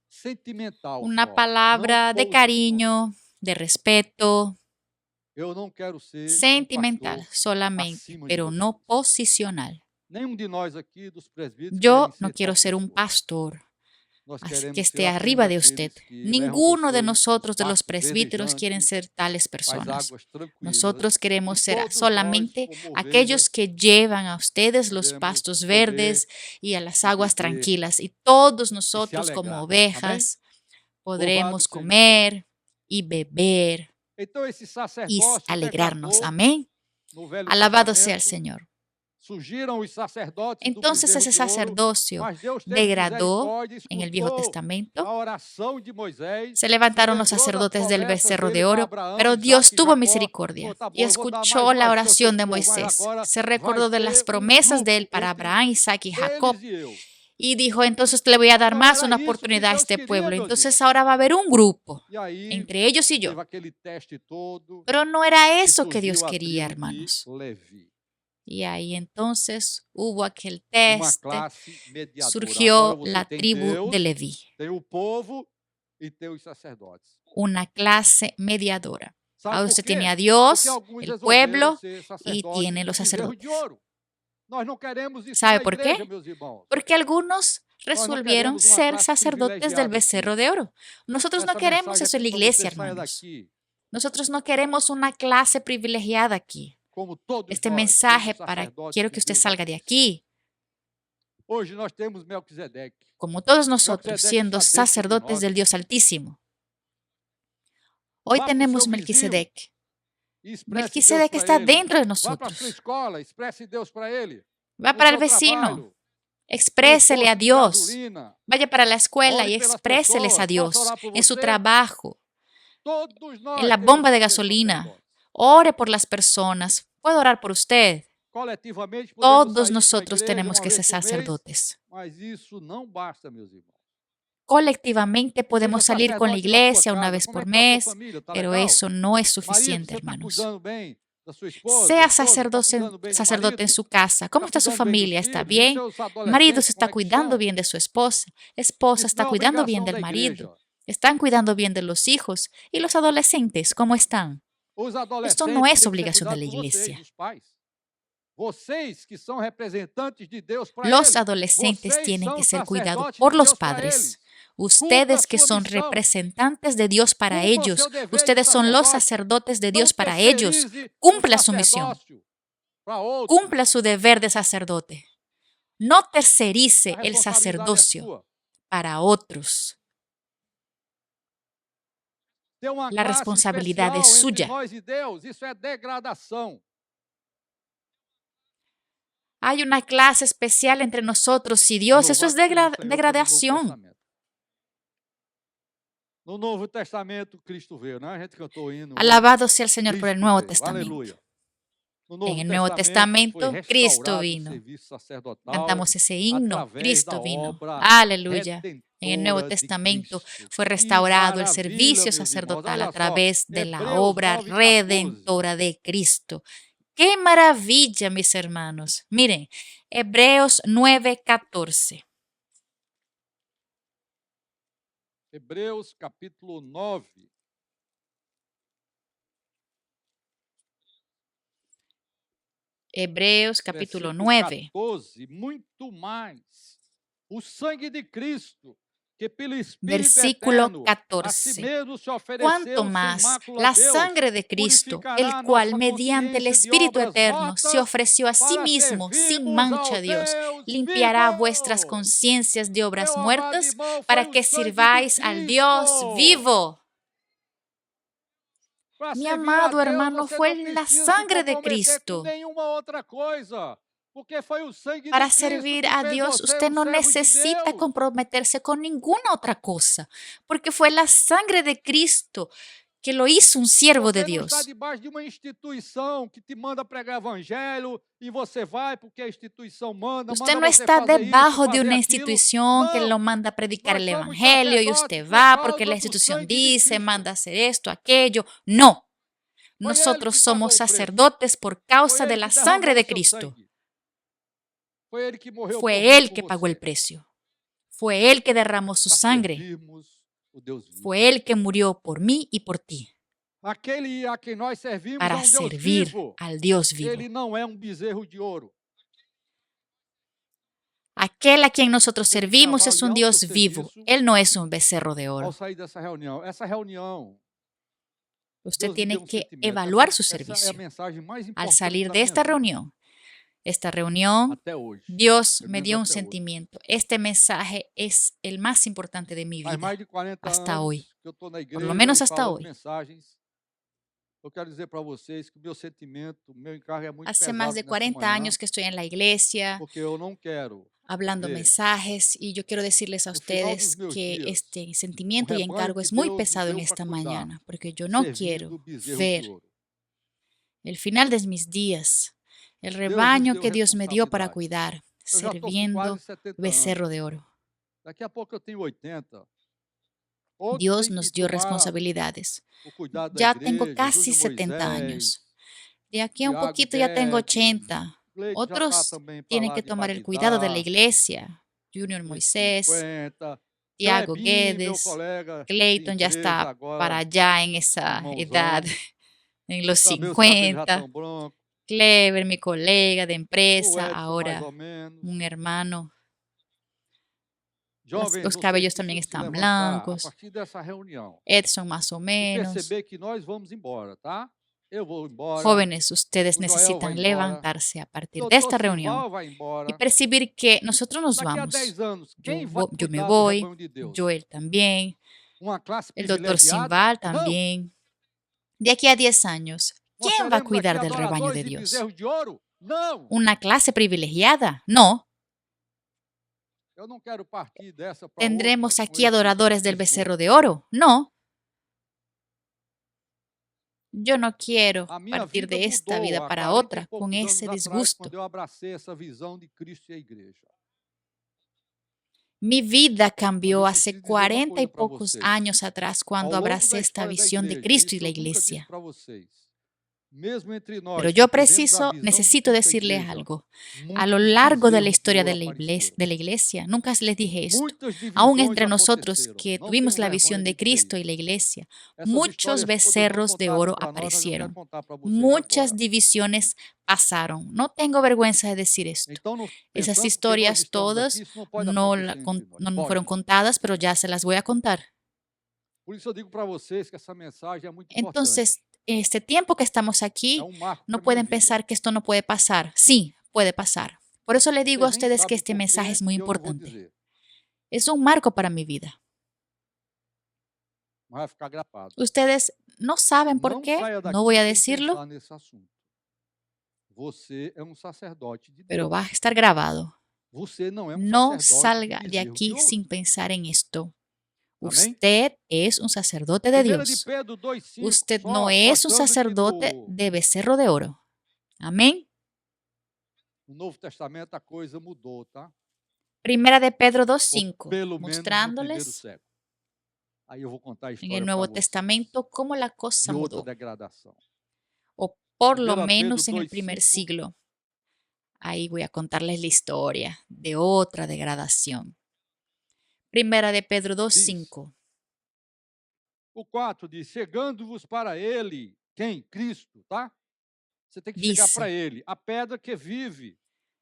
A: sentimental
B: una
A: só, não
B: palabra de
A: posicional.
B: cariño, de respeto,
A: Eu não quero ser
B: sentimental
A: pastor
B: solamente,
A: acima de
B: pero no
A: vocês.
B: posicional.
A: Nenhum de nós aqui dos presbíteros
B: Yo
A: querem
B: no
A: ser
B: quiero
A: tal
B: ser un
A: pessoa.
B: pastor
A: Nós
B: que
A: queremos ser
B: esté
A: apenas
B: arriba de usted.
A: aqueles que levam
B: Ninguno de
A: vocês nos
B: nosotros, de los
A: pastos
B: presbíteros, quieren
A: verdejantes,
B: ser tales
A: às
B: personas.
A: águas tranquilas,
B: Nosotros
A: e
B: queremos ser
A: todos nós,
B: solamente
A: como
B: aquellos
A: ovelhas,
B: que llevan a ustedes los
A: podemos
B: pastos
A: comer
B: verdes y a las
A: e
B: aguas
A: beber
B: tranquilas. Y todos
A: e se
B: nosotros como
A: alegrar. Amém?
B: ovejas
A: Louvado
B: podremos
A: seja o Senhor.
B: comer y beber
A: Então esse
B: y
A: sacerdócio
B: alegrarnos.
A: pecador
B: Amén.
A: no Velho
B: Alabado sea el
A: Testamento,
B: Señor.
A: surgiram os sacerdotes do
B: Entonces
A: bezerro
B: ese
A: de ouro,
B: sacerdocio
A: mas Deus teve
B: degradó
A: misericórdia e
B: en el Viejo
A: escutou
B: Testamento.
A: a oração de Moisés,
B: Se
A: se
B: levantaron los
A: lembrou das
B: sacerdotes del
A: promessas
B: becerro
A: dele
B: de
A: para
B: oro,
A: Abraão,
B: pero
A: Isaac
B: Dios
A: e
B: tuvo
A: Jacó.
B: misericordia
A: Falou, tá
B: y
A: bom, eu vou dar
B: escuchó
A: mais
B: la
A: para o seu
B: oración de
A: povo, mas
B: Moisés.
A: agora
B: Se
A: vai
B: recordó de las
A: ser
B: promesas de él
A: grupo
B: para
A: entre
B: Abraham, Isaac y Jacob
A: eles e eu.
B: y dijo, entonces le voy a dar
A: Então
B: más
A: era
B: una
A: isso que
B: oportunidad a
A: Deus
B: este
A: queria,
B: pueblo.
A: meus
B: Entonces
A: irmãos.
B: ahora va a haber un grupo
A: E aí
B: entre ellos y yo.
A: teve aquele teste todo
B: Pero no era
A: e
B: eso que Dios
A: surgiu a
B: quería,
A: tribo de
B: hermanos.
A: Levi,
B: Y ahí entonces hubo aquel
A: uma
B: teste,
A: classe mediadora. Agora
B: surgió
A: você
B: la
A: tem
B: tribu de
A: Deus,
B: Leví,
A: tem o povo e tem os sacerdotes.
B: una clase mediadora.
A: Sabe
B: Ahora
A: por
B: usted
A: quê?
B: tiene a
A: Porque
B: Dios,
A: alguns
B: el
A: resolveram
B: pueblo
A: ser
B: y
A: sacerdotes
B: tiene
A: do
B: los
A: bezerro de
B: sacerdotes.
A: ouro. Nós não queremos isso
B: ¿Sabe
A: na
B: por
A: igreja,
B: qué?
A: meus irmãos.
B: Porque algunos resolvieron
A: queremos uma
B: ser
A: classe
B: sacerdotes del
A: privilegiada
B: becerro
A: aqui.
B: de oro. Nosotros no
A: Essa
B: queremos
A: mensagem
B: eso en la
A: aqui para
B: iglesia,
A: você saia
B: hermanos.
A: daqui,
B: Nosotros no queremos una clase privilegiada aquí.
A: como todos
B: Este
A: nós,
B: mensaje
A: somos
B: para,
A: sacerdotes
B: quiero
A: de
B: que usted
A: Deus
B: salga de
A: Altíssimo.
B: aquí,
A: Hoje nós temos Melquisedeque.
B: como todos nosotros,
A: Melquisedeque
B: siendo
A: está dentro de
B: sacerdotes
A: nós.
B: del Dios Altísimo. Hoy
A: Vá para o
B: tenemos
A: seu vizinho
B: Melquisedec.
A: e expresse Deus
B: Melquisedec
A: para
B: está
A: ele.
B: dentro de
A: Vá para a sua
B: nosotros.
A: escola, expresse Deus para ele.
B: Va
A: No
B: para el
A: seu
B: vecino,
A: trabalho, no
B: exprésele a
A: posto de
B: Dios.
A: gasolina.
B: Vaya para la escuela
A: Ore
B: y
A: pelas
B: expréseles a
A: pessoas. Posso
B: Dios
A: orar por
B: en su
A: você?
B: trabajo,
A: Todos
B: en
A: nós
B: la
A: temos
B: bomba
A: que
B: de
A: ser
B: gasolina.
A: sacerdotes.
B: Ore por las personas. Puedo orar por usted.
A: Coletivamente podemos
B: Todos
A: sair para uma
B: nosotros
A: igreja
B: tenemos
A: uma
B: que ser
A: vez por mês,
B: sacerdotes.
A: mas isso não basta, meus irmãos.
B: Colectivamente podemos
A: Seja
B: salir con la
A: sacerdote na sua
B: iglesia una
A: casa.
B: vez
A: Como
B: por
A: é que está a
B: mes,
A: sua família? Está
B: pero
A: legal?
B: eso no es
A: Marido,
B: suficiente,
A: você está
B: hermanos.
A: cuidando bem da sua esposa?
B: Sea
A: Esposa, está cuidando bem do
B: sacerdote en
A: marido?
B: su casa. ¿Cómo
A: Está
B: está su
A: cuidando bem dos
B: familia? ¿Está
A: filhos? E
B: bien?
A: seus
B: Marido se
A: adolescentes,
B: está
A: como é que
B: cuidando
A: estão?
B: bien de su esposa. Esposa
A: Isso
B: está
A: não é
B: cuidando bien
A: obrigação
B: del
A: da
B: marido.
A: igreja.
B: Están cuidando bien de los hijos. ¿Y los adolescentes cómo están?
A: Os
B: Esto no
A: adolescentes
B: es
A: têm que ser
B: obligación de
A: cuidados
B: la
A: por vocês,
B: iglesia.
A: os pais. Vocês que são representantes de Deus para
B: Los
A: ele.
B: adolescentes
A: Vocês
B: tienen
A: são
B: que ser cuidados
A: sacerdotes
B: por
A: de
B: los
A: Deus para
B: padres.
A: eles. Cumpra a
B: Ustedes que
A: sua
B: son
A: missão.
B: representantes de Dios para
A: Cumpra o
B: ellos,
A: seu dever de
B: ustedes son los
A: sacerdote.
B: sacerdotes de
A: Não
B: Dios para ellos.
A: terceirize o
B: Cumpla su misión.
A: sacerdócio para outros.
B: Cumpla su deber de sacerdote. No tercerice
A: A
B: el
A: responsabilidade é
B: sacerdocio
A: sua.
B: para otros.
A: Ter uma
B: La
A: classe
B: responsabilidad es
A: especial entre
B: suya.
A: nós e Deus, isso é degradação.
B: Hay una clase especial entre nosotros y Dios. Eso es
A: Louvado seja o Senhor pelo Novo
B: degradación.
A: Testamento. No Novo Testamento, Cristo veio, né? A gente cantou o hino.
B: Alabado sea el Señor por el
A: Cristo
B: Nuevo
A: veio.
B: Testamento.
A: Aleluia. No
B: En el Nuevo
A: foi
B: Testamento, Cristo
A: restaurado o
B: vino.
A: serviço sacerdotal
B: Cantamos ese himno,
A: através da
B: Cristo vino.
A: obra
B: Aleluya. En el Nuevo
A: redentora de
B: Testamento
A: Cristo.
B: fue
A: Que
B: restaurado el
A: maravilha,
B: servicio
A: meus irmãos.
B: sacerdotal
A: Olha
B: a
A: só,
B: través de la
A: Hebreus
B: obra
A: 9:14.
B: redentora de Cristo. ¡Qué maravilla, mis hermanos! Miren, Hebreos 9:14.
A: Hebreus capítulo 9.
B: Hebreos capítulo
A: versículo
B: 9.
A: 14, muito mais. O sangue de Cristo, que pelo Espírito
B: Versículo
A: eterno, a si
B: 14.
A: mesmo se ofereceu
B: Cuanto
A: sem
B: más
A: mácula
B: la
A: a Deus,
B: sangre de Cristo,
A: purificará
B: el
A: a
B: cual
A: nossa
B: mediante el
A: consciência de
B: Espíritu
A: obras
B: Eterno se
A: mortas
B: ofreció a sí
A: para
B: mismo sin
A: servirmos
B: mancha a
A: ao
B: Dios,
A: Deus
B: limpiará
A: vivo.
B: vuestras conciencias de obras
A: Meu amado
B: muertas
A: irmão,
B: para
A: foi o
B: que
A: sangue de
B: sirváis al Dios
A: Cristo.
B: vivo.
A: Para
B: Mi
A: servir a
B: amado
A: Deus,
B: hermano,
A: você
B: fue
A: não
B: la
A: precisa se
B: sangre de
A: comprometer
B: Cristo.
A: com nenhuma outra coisa. Porque foi o sangue
B: Para
A: de Cristo
B: servir
A: que
B: a
A: fez
B: Dios,
A: você
B: usted no
A: servo de
B: necesita
A: Deus.
B: comprometerse con ninguna otra cosa, porque fue la sangre de Cristo que lo hizo un siervo de
A: Você não está
B: Dios.
A: debaixo de uma instituição que te manda pregar evangelho e você vai porque a instituição manda
B: Usted no
A: você
B: está
A: fazer isso,
B: debajo de
A: fazer
B: una
A: aquilo.
B: institución que lo
A: Não,
B: manda a predicar
A: nós
B: el
A: somos
B: evangelio y
A: sacerdotes
B: usted
A: por
B: va porque
A: causa
B: la
A: do
B: institución
A: sangue de
B: dice,
A: Cristo.
B: manda hacer esto, aquello. No,
A: Foi Ele
B: nosotros
A: que pagou
B: somos
A: o preço.
B: sacerdotes por
A: Foi
B: causa de
A: Ele
B: la
A: que
B: sangre
A: derramou
B: de
A: o seu
B: Cristo.
A: sangue. Foi Ele que morreu por
B: Fue
A: mim e
B: Él
A: por
B: que pagó el
A: você.
B: precio. Fue Él que derramó su
A: Para
B: sangre.
A: servirmos o Deus vivo.
B: Fue Él que murió por mí y por ti,
A: Aquele a quem nós servimos é
B: para
A: Deus
B: servir
A: vivo.
B: al Dios vivo.
A: Ele não é bezerro de ouro.
B: Aquel a quien nosotros
A: Tem que
B: servimos es
A: avaliar
B: un
A: o
B: Dios
A: seu
B: vivo.
A: serviço
B: Él no es un becerro de
A: ao
B: oro.
A: sair dessa reunião. Essa reunião,
B: Usted
A: Deus me deu
B: tiene que
A: sentimento.
B: evaluar su
A: Essa é a
B: servicio.
A: mensagem mais
B: Al
A: importante
B: salir
A: da
B: de
A: minha
B: esta
A: vida,
B: reunión,
A: até hoje.
B: Dios
A: Pelo
B: me
A: menos
B: dio un
A: até hoje.
B: sentimiento. Este mensaje es el más importante de mi
A: Faz
B: vida.
A: mais de 40
B: hasta
A: anos
B: hoy.
A: que eu estou na
B: Por lo
A: igreja
B: menos
A: e
B: hasta
A: falo as
B: hoy.
A: mensagens. Eu quero dizer para vocês que o meu sentimento, o meu encargo é muito
B: Hace más
A: pesado
B: de
A: nessa
B: 40
A: manhã,
B: años que estoy en la iglesia
A: porque eu não quero
B: hablando
A: ver
B: mensajes y yo quiero decirles a
A: no final dos
B: ustedes
A: meus
B: que
A: dias
B: este
A: o
B: sentimiento y
A: rebanho
B: encargo
A: que
B: es muy
A: Deus me
B: pesado en
A: deu
B: esta
A: para cuidar,
B: mañana, porque yo no
A: servindo
B: quiero
A: bezerro
B: ver
A: de ouro.
B: el final de mis días, el
A: Deus nos
B: rebaño
A: deu
B: que Dios me dio para
A: responsabilidade.
B: cuidar,
A: Eu já estou com
B: sirviendo
A: quase 70 anos.
B: becerro de oro.
A: Daqui a pouco eu tenho 80. Outros
B: Dios
A: têm
B: nos
A: que
B: dio
A: tomar
B: responsabilidades.
A: o cuidado da
B: Ya tengo
A: igreja,
B: casi
A: Júnior
B: 70
A: Moisés,
B: años. De aquí a un
A: Tiago
B: poquito ya tengo
A: Guedes,
B: 80.
A: Cleide já está
B: Otros
A: também para
B: tienen
A: lá
B: que
A: de
B: tomar el cuidado de la
A: Bagdá,
B: iglesia. Junior
A: dos
B: Moisés,
A: 50.
B: Tiago
A: Clebinho, meu
B: Guedes,
A: colega de
B: Clayton ya
A: empresa
B: está para
A: agora,
B: allá en esa
A: irmãozão.
B: edad, en los
A: Também os cabelos já
B: 50.
A: estão brancos.
B: Clever, mi colega de
A: O
B: empresa,
A: Edson, mais
B: ahora
A: ou menos.
B: un hermano.
A: Jovens,
B: Los
A: vocês
B: cabellos también
A: precisam se
B: están
A: levantar a
B: blancos.
A: partir dessa reunião
B: Edson más o
A: e
B: menos.
A: perceber que nós vamos embora, tá? Eu vou embora,
B: Jóvenes, ustedes
A: o Joel vai
B: necesitan
A: embora,
B: levantarse a
A: o
B: partir de
A: doutor
B: esta reunión
A: Simval vai
B: y
A: embora.
B: percibir que nosotros nos
A: Daqui a
B: vamos.
A: 10 anos, quem vai
B: Yo me
A: cuidar do
B: voy,
A: rebanho de Deus?
B: Joel también,
A: Uma classe
B: el doctor
A: privilegiada?
B: Simval
A: Não!
B: también. De aquí a 10 años,
A: Nós
B: ¿quién va a
A: seremos aqui
B: cuidar del rebaño
A: adoradores
B: de
A: de
B: Dios?
A: bezerros de ouro? Não!
B: ¿Una clase privilegiada? No.
A: Eu não quero partir dessa para outra
B: ¿Tendremos
A: com
B: aquí
A: esse
B: adoradores del
A: desgosto.
B: becerro de oro? No. Yo no quiero
A: A minha
B: partir
A: vida
B: de esta
A: mudou
B: vida
A: há
B: para
A: 40 e
B: otra con
A: poucos anos
B: ese
A: atrás,
B: disgusto.
A: quando eu abracei essa visão de Cristo e a igreja.
B: Mi vida
A: Mas
B: cambió
A: eu
B: hace
A: preciso dizer uma
B: 40 y
A: coisa para
B: pocos
A: vocês.
B: años atrás
A: Ao
B: cuando
A: longo da
B: abracé esta
A: história da
B: visión de
A: igreja,
B: Cristo y
A: isso
B: la
A: eu nunca disse
B: iglesia.
A: para vocês. Mesmo entre
B: Pero
A: nós
B: yo
A: que tivemos a visão de
B: necesito
A: Cristo e a
B: decirles
A: igreja,
B: algo. A lo
A: muitos
B: largo de la
A: bezerros de
B: historia
A: ouro
B: de la
A: apareceram.
B: iglesia, nunca les dije esto.
A: Muitas
B: Aún
A: divisões
B: entre nosotros
A: aconteceram.
B: que
A: Não
B: tuvimos
A: tenho
B: la
A: vergonha
B: visión
A: de
B: de
A: dizer
B: Cristo y
A: isso.
B: la iglesia,
A: Essas
B: muchos
A: histórias todas não
B: becerros de
A: contaram
B: oro
A: para nós, mas eu quero
B: aparecieron.
A: contar para vocês
B: Muchas
A: agora.
B: divisiones pasaron. No tengo vergüenza de decir esto.
A: Então, não
B: Esas
A: pensando porque nós
B: historias
A: estamos
B: todas
A: aqui, isso não pode
B: no,
A: acontecer entre nós.
B: no fueron
A: Pode.
B: contadas, pero ya se las voy a contar.
A: Por isso eu digo para vocês que essa mensagem é muito importante.
B: Entonces, este tiempo que estamos
A: É
B: aquí,
A: marco
B: no
A: para minha
B: pueden
A: vida.
B: pensar que esto no puede pasar. Sí, puede pasar. Por eso le digo a
A: Vocês nem
B: ustedes que
A: sabem
B: este
A: por
B: mensaje
A: quê
B: es muy
A: e eu não vou
B: importante.
A: dizer,
B: Es un marco para mi vida.
A: mas vai ficar grapado.
B: Ustedes no saben por
A: Não
B: qué,
A: saia daqui
B: no voy a
A: sem
B: decirlo,
A: pensar nesse assunto. Você é um sacerdote de
B: pero
A: Deus.
B: va a estar grabado.
A: Você não é um
B: No
A: sacerdote
B: salga
A: de
B: de
A: bezerro de
B: aquí
A: ouro.
B: sin pensar en esto.
A: Amém?
B: Usted es un sacerdote de
A: 1 de
B: Dios.
A: Pedro 2:5,
B: Usted
A: só
B: no es un
A: mostrando que
B: sacerdote de becerro de oro. Amén.
A: no Novo Testamento a coisa mudou, tá?
B: Primera de Pedro
A: Ou
B: 2:5,
A: pelo menos no primeiro
B: mostrándoles
A: século. Aí eu vou contar a
B: en
A: história
B: el
A: para
B: Nuevo
A: vocês
B: Testamento cómo la
A: de
B: cosa
A: outra
B: mudó,
A: degradação.
B: o por lo
A: 1 Pedro
B: menos en el primer
A: 2:5,
B: siglo. Ahí voy a contarles la historia de otra degradación. Primera de Pedro
A: diz,
B: 2:5.
A: o 4 diz, chegando-vos para ele, quem? Cristo, tá? Você tem que chegar
B: Dice,
A: para ele, a pedra que vive,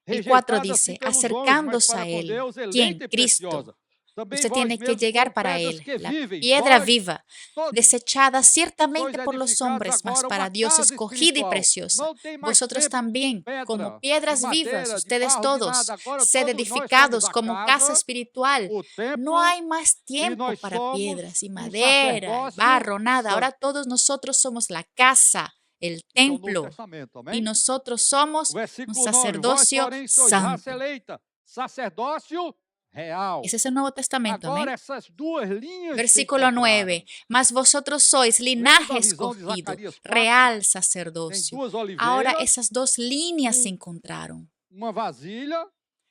B: el 4
A: rejeitada assim
B: dice,
A: pelos homens, mas
B: acercándose
A: para
B: a
A: com
B: él.
A: Deus
B: ¿Quién?
A: eleita e
B: Cristo.
A: preciosa. Também
B: Usted
A: vós
B: tiene que
A: mesmos
B: llegar
A: como
B: para
A: pedras
B: Él,
A: que
B: la
A: vivem,
B: piedra
A: vós
B: viva,
A: todos
B: desechada
A: sois
B: ciertamente por los
A: edificados
B: hombres, mas
A: agora
B: para
A: uma
B: Dios
A: casa
B: escogida y
A: espiritual.
B: preciosa.
A: Não tem mais
B: Vosotros
A: templo de
B: también,
A: pedra,
B: como
A: de
B: piedras vivas,
A: madeira, de
B: ustedes
A: barro, de
B: todos,
A: nada. Agora
B: sed
A: todos nós somos
B: edificados
A: a
B: como casa
A: casa,
B: espiritual.
A: o
B: No
A: templo,
B: hay más
A: e
B: tiempo
A: nós
B: para
A: somos
B: piedras y
A: sacerdócio
B: madera, barro, nada.
A: santo.
B: Ahora todos nosotros somos la casa, el
A: Esse é o Novo
B: templo,
A: Testamento,
B: y
A: amém?
B: nosotros
A: O
B: somos un
A: versículo 9, vós
B: sacerdocio
A: porém sois raça
B: santo.
A: eleita, sacerdócio real.
B: Ese es el Nuevo Testamento, amén.
A: Agora essas duas linhas se
B: Versículo
A: encontraram.
B: 9. Mas vosotros sois
A: Lembra
B: linaje
A: da visão de
B: escogido,
A: Zacarias 4?
B: real
A: Tem
B: sacerdocio.
A: duas
B: Ahora
A: oliveiras,
B: esas dos líneas se
A: um,
B: encontraram.
A: uma vasilha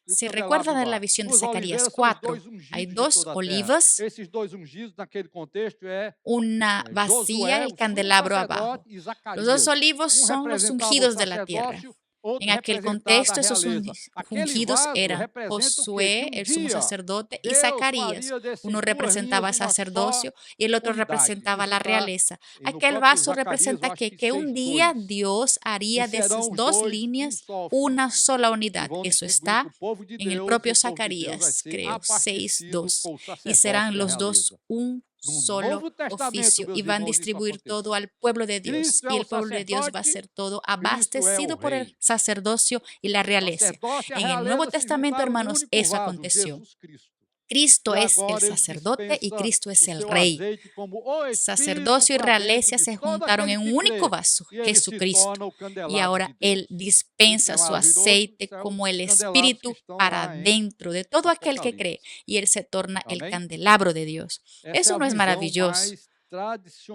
A: e o
B: Se
A: candelabro
B: recuerdan de la
A: embaixo.
B: visión de
A: Duas
B: Zacarías
A: oliveiras são os
B: 4,
A: dois ungidos
B: hay
A: de
B: dos
A: toda a terra.
B: olivas,
A: Esses dois ungidos naquele contexto é
B: una vacía y
A: Josué,
B: el
A: o sumo
B: candelabro abajo.
A: sacerdote, e
B: Los dos
A: Zacarias.
B: olivos son los
A: Representava o
B: ungidos de la tierra.
A: sacerdócio, outro
B: En aquel
A: representava a
B: contexto, esos
A: realeza. Aquele
B: ungidos
A: vaso
B: eran
A: representa o quê? Que
B: Josué, el sumo
A: dia
B: sacerdote, y
A: Deus
B: Zacarías.
A: faria desses
B: Uno
A: duas
B: representaba el
A: linhas uma só
B: sacerdocio y el otro
A: unidade.
B: representaba
A: Isso
B: la
A: está
B: realeza.
A: no
B: Aquel
A: próprio
B: vaso
A: Zacarias, eu
B: representa
A: acho
B: que,
A: que
B: que un día
A: 6:2.
B: Dios
A: E
B: haría de
A: serão
B: esas
A: os
B: dos
A: dois um
B: líneas
A: só
B: una
A: filho.
B: sola
A: E
B: unidad.
A: vão
B: Eso
A: distribuir para
B: está
A: o povo de
B: en el
A: Deus, e
B: propio
A: o povo de Deus vai
B: Zacarías,
A: ser
B: creo,
A: abastecido
B: 6:2.
A: com o
B: Y
A: sacerdócio
B: serán
A: e a
B: los dos
A: realeza.
B: un
A: No
B: solo
A: Novo Testamento,
B: oficio
A: meus
B: y van a
A: irmãos, isso
B: distribuir todo
A: aconteceu.
B: al pueblo de Dios.
A: Cristo é
B: Y
A: o
B: el pueblo de Dios va a
A: sacerdote,
B: ser todo
A: Cristo é o
B: abastecido por el
A: rei.
B: sacerdocio y la realeza.
A: Sacerdócio e a
B: En el Nuevo
A: realeza se
B: Testamento,
A: juntaram num
B: hermanos,
A: único
B: eso
A: vaso,
B: aconteció.
A: Jesus Cristo.
B: Cristo
A: E
B: es el
A: agora ele
B: sacerdote y
A: dispensa
B: Cristo es
A: o
B: el
A: seu
B: rey.
A: azeite como o Espírito
B: Sacerdocio y
A: para dentro
B: realeza
A: de
B: se
A: todo
B: juntaron
A: aquele
B: en
A: que
B: un único
A: crê.
B: vaso,
A: E ele se
B: Jesucristo.
A: torna o
B: Y
A: candelabro
B: ahora
A: de
B: Él
A: Deus. Isso
B: dispensa
A: é
B: su
A: maravilhoso.
B: aceite
A: Isso é
B: como
A: os
B: el
A: candelabros que
B: Espíritu
A: estão
B: para
A: lá em
B: dentro de todo aquel que cree.
A: Apocalipse.
B: Y Él se torna el
A: Amém?
B: candelabro de Dios.
A: Essa é
B: Eso
A: a
B: no es
A: visão
B: maravilloso.
A: mais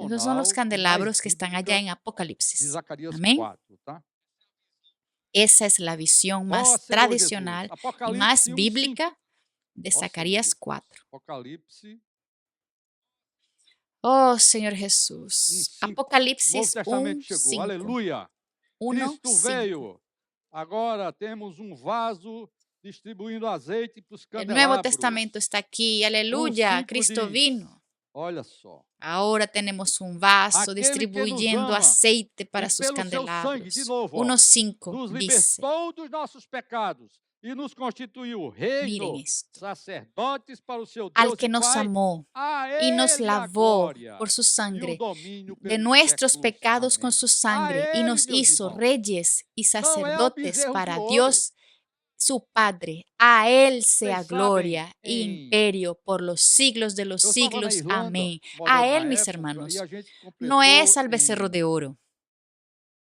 B: Esos son los
A: tradicional e mais
B: candelabros que están allá
A: bíblica
B: en
A: de
B: Apocalipsis.
A: Zacarias
B: Amén.
A: 4, tá?
B: Esa es la visión
A: Ó
B: más
A: Senhor Jesus,
B: tradicional y más
A: Apocalipse 1:5.
B: bíblica de
A: Ó Senhor
B: Zacarías
A: Jesus.
B: 4.
A: Apocalipse
B: Oh, Señor Jesús.
A: 1:5. Novo
B: Apocalipsis
A: Testamento
B: 1,
A: chegou.
B: 5.
A: Aleluia.
B: 1,
A: Cristo
B: 5.
A: veio. Agora temos um vaso distribuindo azeite para os
B: El Nuevo
A: candelabros.
B: Testamento está aquí. Aleluya.
A: 1:5
B: Cristo
A: diz,
B: vino.
A: olha só,
B: Ahora tenemos un vaso
A: aquele que nos
B: distribuyendo
A: ama
B: aceite para
A: e
B: sus
A: pelo seu sangue, de
B: candelabros.
A: novo, ó,
B: 1:5
A: nos
B: dice,
A: libertou dos nossos pecados e nos constituiu
B: Miren
A: reino,
B: esto.
A: sacerdotes para o seu
B: Al
A: Deus
B: que
A: e
B: nos
A: Pai.
B: amó
A: A
B: y nos
A: Ele a
B: lavó
A: glória
B: por su
A: e o
B: sangre
A: domínio
B: de
A: pelos
B: nuestros
A: séculos.
B: pecados con
A: Amém.
B: su
A: A
B: sangre y
A: Ele,
B: nos
A: meus
B: hizo
A: irmãos,
B: reyes y
A: não é o
B: sacerdotes
A: bezerro de
B: para
A: ouro.
B: Dios, su Padre. A Él sea
A: Vocês sabem,
B: gloria e imperio por los siglos de los
A: eu estava na
B: siglos.
A: Irlanda
B: Amén. A
A: morando
B: Él,
A: na
B: mis
A: época e
B: hermanos.
A: a gente
B: No es
A: completou
B: al becerro de
A: em
B: oro.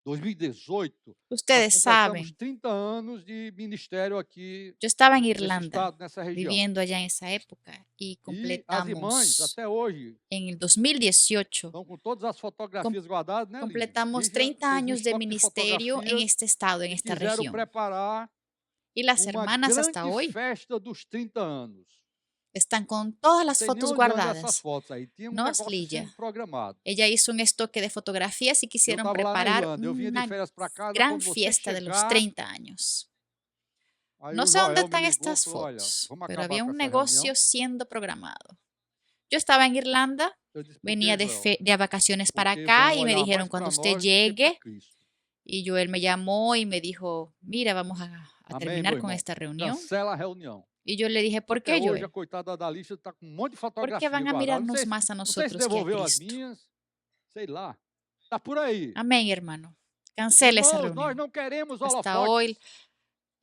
A: 2018, nós
B: Ustedes
A: completamos
B: saben,
A: 30 anos de ministério aqui
B: yo estaba en
A: nesse
B: Irlanda,
A: estado, nessa região.
B: viviendo allá en esa época, y
A: E as irmãs,
B: completamos
A: até hoje,
B: en el 2018.
A: estão com todas as fotografias guardadas, né, Lígia?
B: Completamos
A: Lígia
B: 30
A: fez um
B: años de
A: estoque de
B: ministerio en
A: fotografias
B: este estado, en
A: e
B: esta
A: quiseram
B: región.
A: preparar
B: Y las
A: uma
B: hermanas hasta
A: grande
B: hoy
A: festa dos 30 anos.
B: están con todas
A: Não
B: las
A: sei nem
B: fotos
A: onde anda essas
B: guardadas.
A: fotos aí. Tinha um
B: ¿No es
A: negócio sendo
B: Lidia?
A: programado.
B: Ella hizo un estoque de fotografías y
A: Eu
B: quisieron
A: estava lá na
B: preparar
A: Irlanda, eu vinha de
B: una
A: férias para casa,
B: gran
A: quando você
B: fiesta de los
A: chegar,
B: 30 años.
A: aí
B: No
A: o
B: sé dónde
A: Joel me
B: están
A: ligou e
B: estas
A: falou, olha,
B: fotos,
A: vamos
B: pero
A: acabar
B: había
A: com
B: un
A: essa reunião.
B: negocio siendo programado. Yo estaba en Irlanda,
A: Eu disse, por
B: venía
A: quê, Joel?
B: de vacaciones para
A: Porque
B: acá
A: vamos
B: y me
A: olhar
B: dijeron,
A: mais
B: cuando
A: para
B: usted
A: nós do que para
B: llegue,
A: Cristo.
B: y Joel me llamó y me dijo, mira, vamos a
A: Amém,
B: terminar
A: meu
B: con
A: irmão?
B: esta reunión.
A: Cancela a reunião.
B: Y yo le dije, ¿por
A: Até
B: qué,
A: hoje a
B: Joel?
A: coitada da Lígia está com um monte de
B: ¿Por qué
A: fotografia
B: van a
A: guardada.
B: mirarnos más a
A: Não sei se
B: nosotros que a
A: devolveu as
B: Cristo?
A: minhas, sei lá. Está por aí.
B: Amén, hermano. Cancele esa
A: Irmãos, nós
B: reunión.
A: não queremos
B: Hasta
A: holofotes.
B: hoy,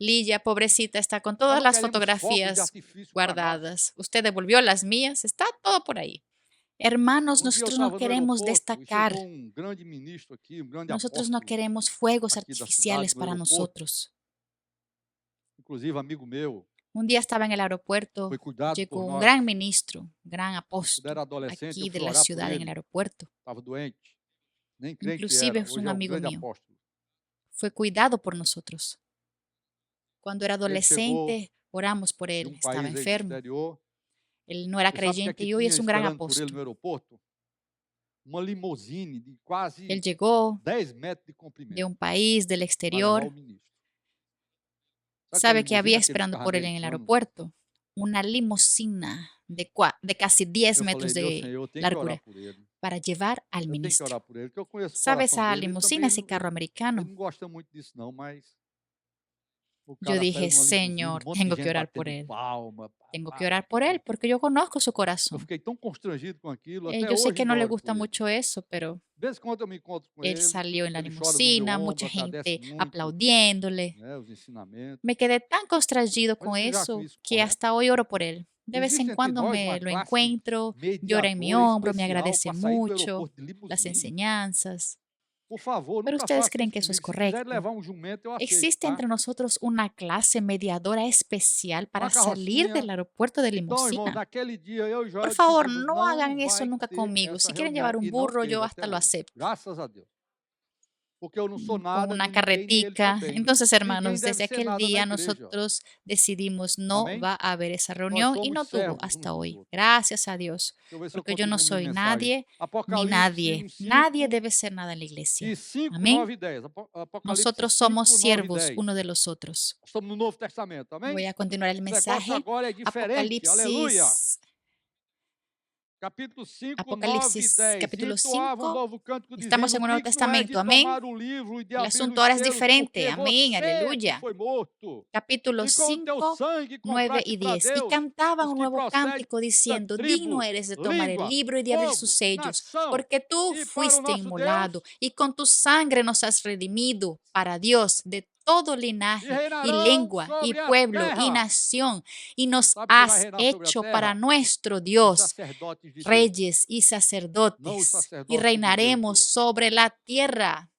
B: Lidia, pobrecita, está con
A: Nós
B: todas
A: não
B: las
A: queremos fogos de
B: fotografías
A: artifício para nós.
B: guardadas. Usted devolvió las mías, está todo por ahí. Hermanos,
A: Um dia eu
B: nosotros no
A: estava no
B: queremos
A: aeroporto e
B: destacar.
A: chegou um grande ministro aqui, um grande
B: Nosotros no
A: apóstolo
B: queremos fuegos
A: aqui da cidade,
B: artificiales
A: do
B: para
A: aeroporto,
B: nosotros.
A: inclusive amigo meu,
B: Un día estaba en el
A: foi
B: aeropuerto,
A: cuidado
B: llegó
A: por
B: un
A: nós.
B: gran ministro, un gran
A: Quando
B: apóstol
A: era adolescente, eu
B: aquí de
A: fui
B: la
A: orar por
B: ciudad en el
A: ele.
B: aeropuerto.
A: Estava doente, nem crente
B: Inclusive
A: era.
B: es
A: Hoje
B: un
A: é um
B: amigo
A: grande
B: mío.
A: apóstolo.
B: Fue cuidado por nosotros. Cuando era
A: Ele chegou
B: adolescente, oramos por
A: de
B: él. Estaba
A: país aí do
B: enfermo.
A: exterior.
B: Él no era
A: E sabe o que é
B: creyente
A: que
B: y hoy
A: tinha
B: es un gran
A: esperando por ele no
B: apóstol.
A: aeroporto? Uma limusine de
B: Él
A: quase
B: llegó
A: 10 metros de
B: de
A: comprimento
B: un país del
A: para levar
B: exterior.
A: o ministro. Sabe
B: ¿Sabe
A: que
B: qué había
A: limusine, aqueles
B: esperando
A: carros
B: por él en el
A: americanos?
B: aeropuerto? Una limusina de casi 10
A: Eu
B: metros
A: falei, meu
B: de
A: Senhor, eu tenho que orar
B: largura
A: por ele.
B: para llevar al
A: Eu tenho que
B: ministro.
A: orar por ele, porque eu conheço o
B: ¿Sabe
A: coração
B: esa
A: dele. Ele também
B: limusina, ese
A: ele,
B: carro
A: ele
B: americano?
A: não gosta muito disso não, mas o
B: Yo
A: cara
B: dije,
A: pega uma limusine, um
B: Señor,
A: monte de
B: tengo que
A: gente
B: orar por
A: batendo
B: él.
A: palma.
B: Tengo que orar por él porque yo conozco su
A: Eu
B: corazón.
A: fiquei tão constrangido com aquilo, até
B: Yo sé
A: hoje
B: que
A: ainda
B: no le
A: oro por
B: gusta
A: ele.
B: mucho eso, pero
A: De vez em quando eu me encontro com
B: él
A: ele,
B: salió en la
A: ele chora no meu
B: limusina,
A: ombro,
B: mucha
A: agradece
B: gente
A: muito,
B: aplaudiéndole.
A: né, os ensinamentos.
B: Me quedé tan constrangido
A: Mas
B: con
A: vocês acham
B: eso
A: isso
B: que
A: correto?
B: hasta hoy oro por él. De vez en
A: Existe entre
B: cuando
A: nós uma
B: me lo
A: classe
B: encuentro, llora en mi
A: mediadora
B: hombro, me
A: especial
B: agradece
A: para sair do
B: mucho
A: aeroporto de
B: las
A: limusine.
B: enseñanzas.
A: Por favor,
B: Pero
A: nunca
B: ustedes
A: faça
B: creen
A: isso
B: que eso es
A: comigo. Se quiser
B: correcto.
A: levar um jumento, eu aceito,
B: ¿Existe
A: tá?
B: entre nosotros una clase mediadora especial
A: Uma
B: para salir
A: carrocinha.
B: del aeropuerto de
A: Então, irmão,
B: limusina?
A: naquele dia eu e
B: Por
A: Joel
B: favor,
A: decidimos,
B: no hagan
A: não
B: eso
A: vai
B: nunca
A: ter
B: conmigo.
A: essa
B: Si quieren
A: reunião
B: llevar un
A: e não
B: burro,
A: teve
B: yo
A: até
B: hasta lo
A: hoje.
B: acepto.
A: Graças a Deus. Porque eu não sou
B: Con
A: nada,
B: una
A: nem ninguém, nem ele
B: carretica.
A: também.
B: Entonces,
A: Ninguém
B: hermanos,
A: deve
B: desde
A: ser
B: aquel
A: nada na
B: día
A: igreja.
B: nosotros decidimos no
A: Amém?
B: va a haber esa
A: Nós
B: reunión y
A: somos
B: no tuvo
A: servos uns
B: hasta
A: dos
B: hoy.
A: outros.
B: Gracias a Dios.
A: Deixa eu ver se eu
B: Porque yo no
A: continuo minha
B: soy
A: mensagem.
B: nadie ni
A: Apocalipse
B: nadie.
A: 1:5
B: Nadie debe ser nada en la iglesia.
A: e 5,
B: Amén.
A: 9 e 10. Apocalipse
B: Nosotros
A: 5,
B: somos
A: 9 e
B: siervos
A: 10.
B: uno de los otros.
A: Estamos no Novo Testamento, amém?
B: Voy a continuar el
A: O negócio
B: mensaje.
A: agora é diferente, aleluia.
B: Apocalipsis,
A: Capítulo 5, 9 e
B: Apocalipsis
A: 10. E
B: capítulo
A: entoava um
B: 5.
A: novo cântico
B: Estamos
A: dizendo,
B: en un Nuevo
A: digno é de
B: Testamento, amén.
A: tomar o livro e de
B: El
A: abrir
B: asunto
A: os
B: ahora es
A: selos,
B: diferente,
A: porque
B: amén,
A: você que
B: aleluya.
A: foi morto
B: Capítulo
A: e com o teu
B: 5,
A: sangue
B: 9 y
A: compraste para
B: 10. Y
A: Deus
B: cantaban
A: os
B: un
A: que
B: nuevo
A: procedem
B: cántico
A: da
B: diciendo, digno
A: tribo,
B: eres de tomar el
A: língua,
B: libro y de abrir
A: povo,
B: sus sellos,
A: nação.
B: porque tú
A: E para o
B: fuiste
A: nosso
B: inmolado
A: Deus,
B: y con tu sangre nos has redimido para Dios de todo
A: e
B: linaje y
A: reinarão
B: lengua y
A: sobre a
B: pueblo y
A: terra.
B: nación, y nos
A: Sabe quem vai
B: has
A: reinar sobre a
B: hecho para
A: terra?
B: nuestro
A: Os
B: Dios
A: sacerdotes de Deus,
B: reyes y
A: não os
B: sacerdotes, y
A: sacerdotes de Deus
B: reinaremos
A: de hoje.
B: sobre la tierra.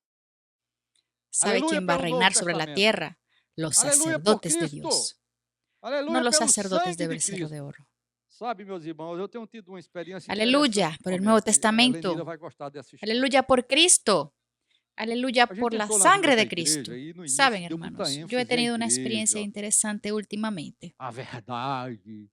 B: ¿Sabe
A: Aleluia
B: quién va a
A: pelo Novo
B: reinar sobre la
A: Testamento.
B: tierra? Los
A: Aleluia por
B: sacerdotes de
A: Cristo.
B: Dios, no
A: Aleluia
B: los
A: pelo
B: sacerdotes
A: sangue
B: de
A: de
B: becerro de
A: Cristo.
B: oro.
A: Sabe, meus irmãos, eu tenho tido uma experiência
B: Aleluya
A: interessante
B: por el Nuevo
A: ultimamente. A Lenira
B: Testamento.
A: vai gostar dessa história.
B: Aleluya por Cristo. Aleluya
A: A
B: por
A: gente
B: la
A: entrou na vida
B: sangre
A: da
B: de Cristo.
A: igreja e no início
B: Saben,
A: deu muita
B: hermanos, yo he
A: ênfase à
B: tenido una experiencia
A: igreja,
B: interesante últimamente.
A: à verdade,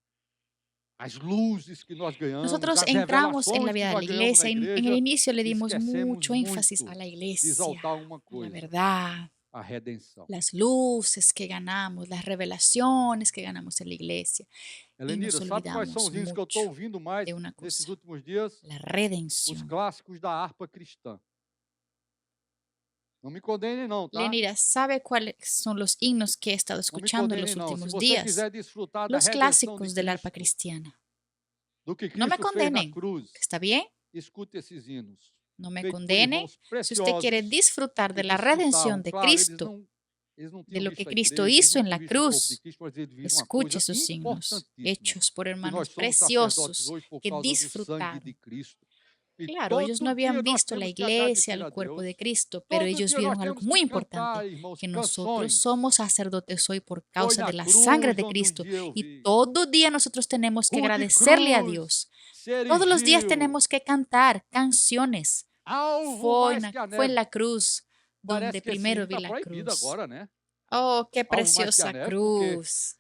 A: as luzes que nós ganhamos,
B: Nosotros
A: as
B: entramos en la
A: revelações que
B: vida de
A: nós
B: la
A: ganhamos na
B: iglesia y en el
A: igreja
B: inicio le
A: e
B: dimos
A: esquecemos
B: mucho énfasis
A: muito
B: a la
A: de
B: iglesia,
A: exaltar uma
B: a la
A: coisa,
B: verdad,
A: a redenção.
B: las luces que ganamos, las revelaciones que ganamos en la iglesia. Y nos
A: Elenira, sabe quais são
B: olvidamos
A: os hinos que eu estou
B: mucho
A: ouvindo mais
B: de una
A: nesses
B: cosa,
A: últimos dias?
B: la
A: Os
B: redención.
A: clássicos da harpa cristã. Não me condenem não, tá?
B: Lenira, ¿sabe cuáles son los himnos que he estado
A: Não me
B: escuchando en
A: condenem
B: los
A: não. Se
B: últimos
A: você
B: días?
A: quiser desfrutar da
B: Los
A: redenção de
B: clásicos del arpa
A: Cristo,
B: cristiana.
A: do que
B: No me
A: Cristo fez na
B: condenen,
A: cruz,
B: ¿está bien?
A: escute esses hinos,
B: No me
A: feitos por
B: condenen.
A: irmãos
B: Si usted quiere
A: preciosos
B: disfrutar
A: que
B: de la
A: desfrutavam.
B: redención de
A: Claro,
B: Cristo,
A: eles não
B: de
A: tinham
B: lo que
A: visto a
B: Cristo
A: igreja, eles
B: hizo
A: não
B: en
A: tinham
B: la
A: visto o corpo de
B: cruz,
A: Cristo, mas eles viram uma
B: escuche
A: coisa
B: esos himnos
A: importantíssima,
B: hechos por
A: que
B: hermanos
A: nós somos sacerdotes
B: preciosos
A: hoje por
B: que
A: causa do sangue de
B: disfrutaron.
A: Cristo. E
B: Claro, ellos no
A: todo dia
B: habían
A: nós
B: visto la
A: temos que
B: iglesia,
A: agradecer
B: el
A: a
B: cuerpo de
A: Deus.
B: Cristo, pero
A: Todo
B: ellos
A: dia nós
B: vieron algo
A: temos
B: muy
A: que
B: importante,
A: cantar, irmãos,
B: que nosotros
A: canções.
B: somos sacerdotes hoy por
A: Foi
B: causa
A: na
B: de la sangre
A: cruz
B: de
A: onde
B: Cristo.
A: dia eu
B: Y
A: vi.
B: todo día nosotros tenemos que
A: Ruth
B: agradecerle a
A: Cruz
B: Dios.
A: se
B: Todos los días
A: erigiu
B: tenemos que cantar canciones.
A: alvo mais que a
B: Fue en
A: neve.
B: la cruz
A: Parece
B: donde
A: que esse hino
B: primero vi
A: está
B: la
A: proibido
B: cruz.
A: agora, né?
B: Oh, qué
A: Alvo mais que a
B: preciosa
A: neve,
B: cruz.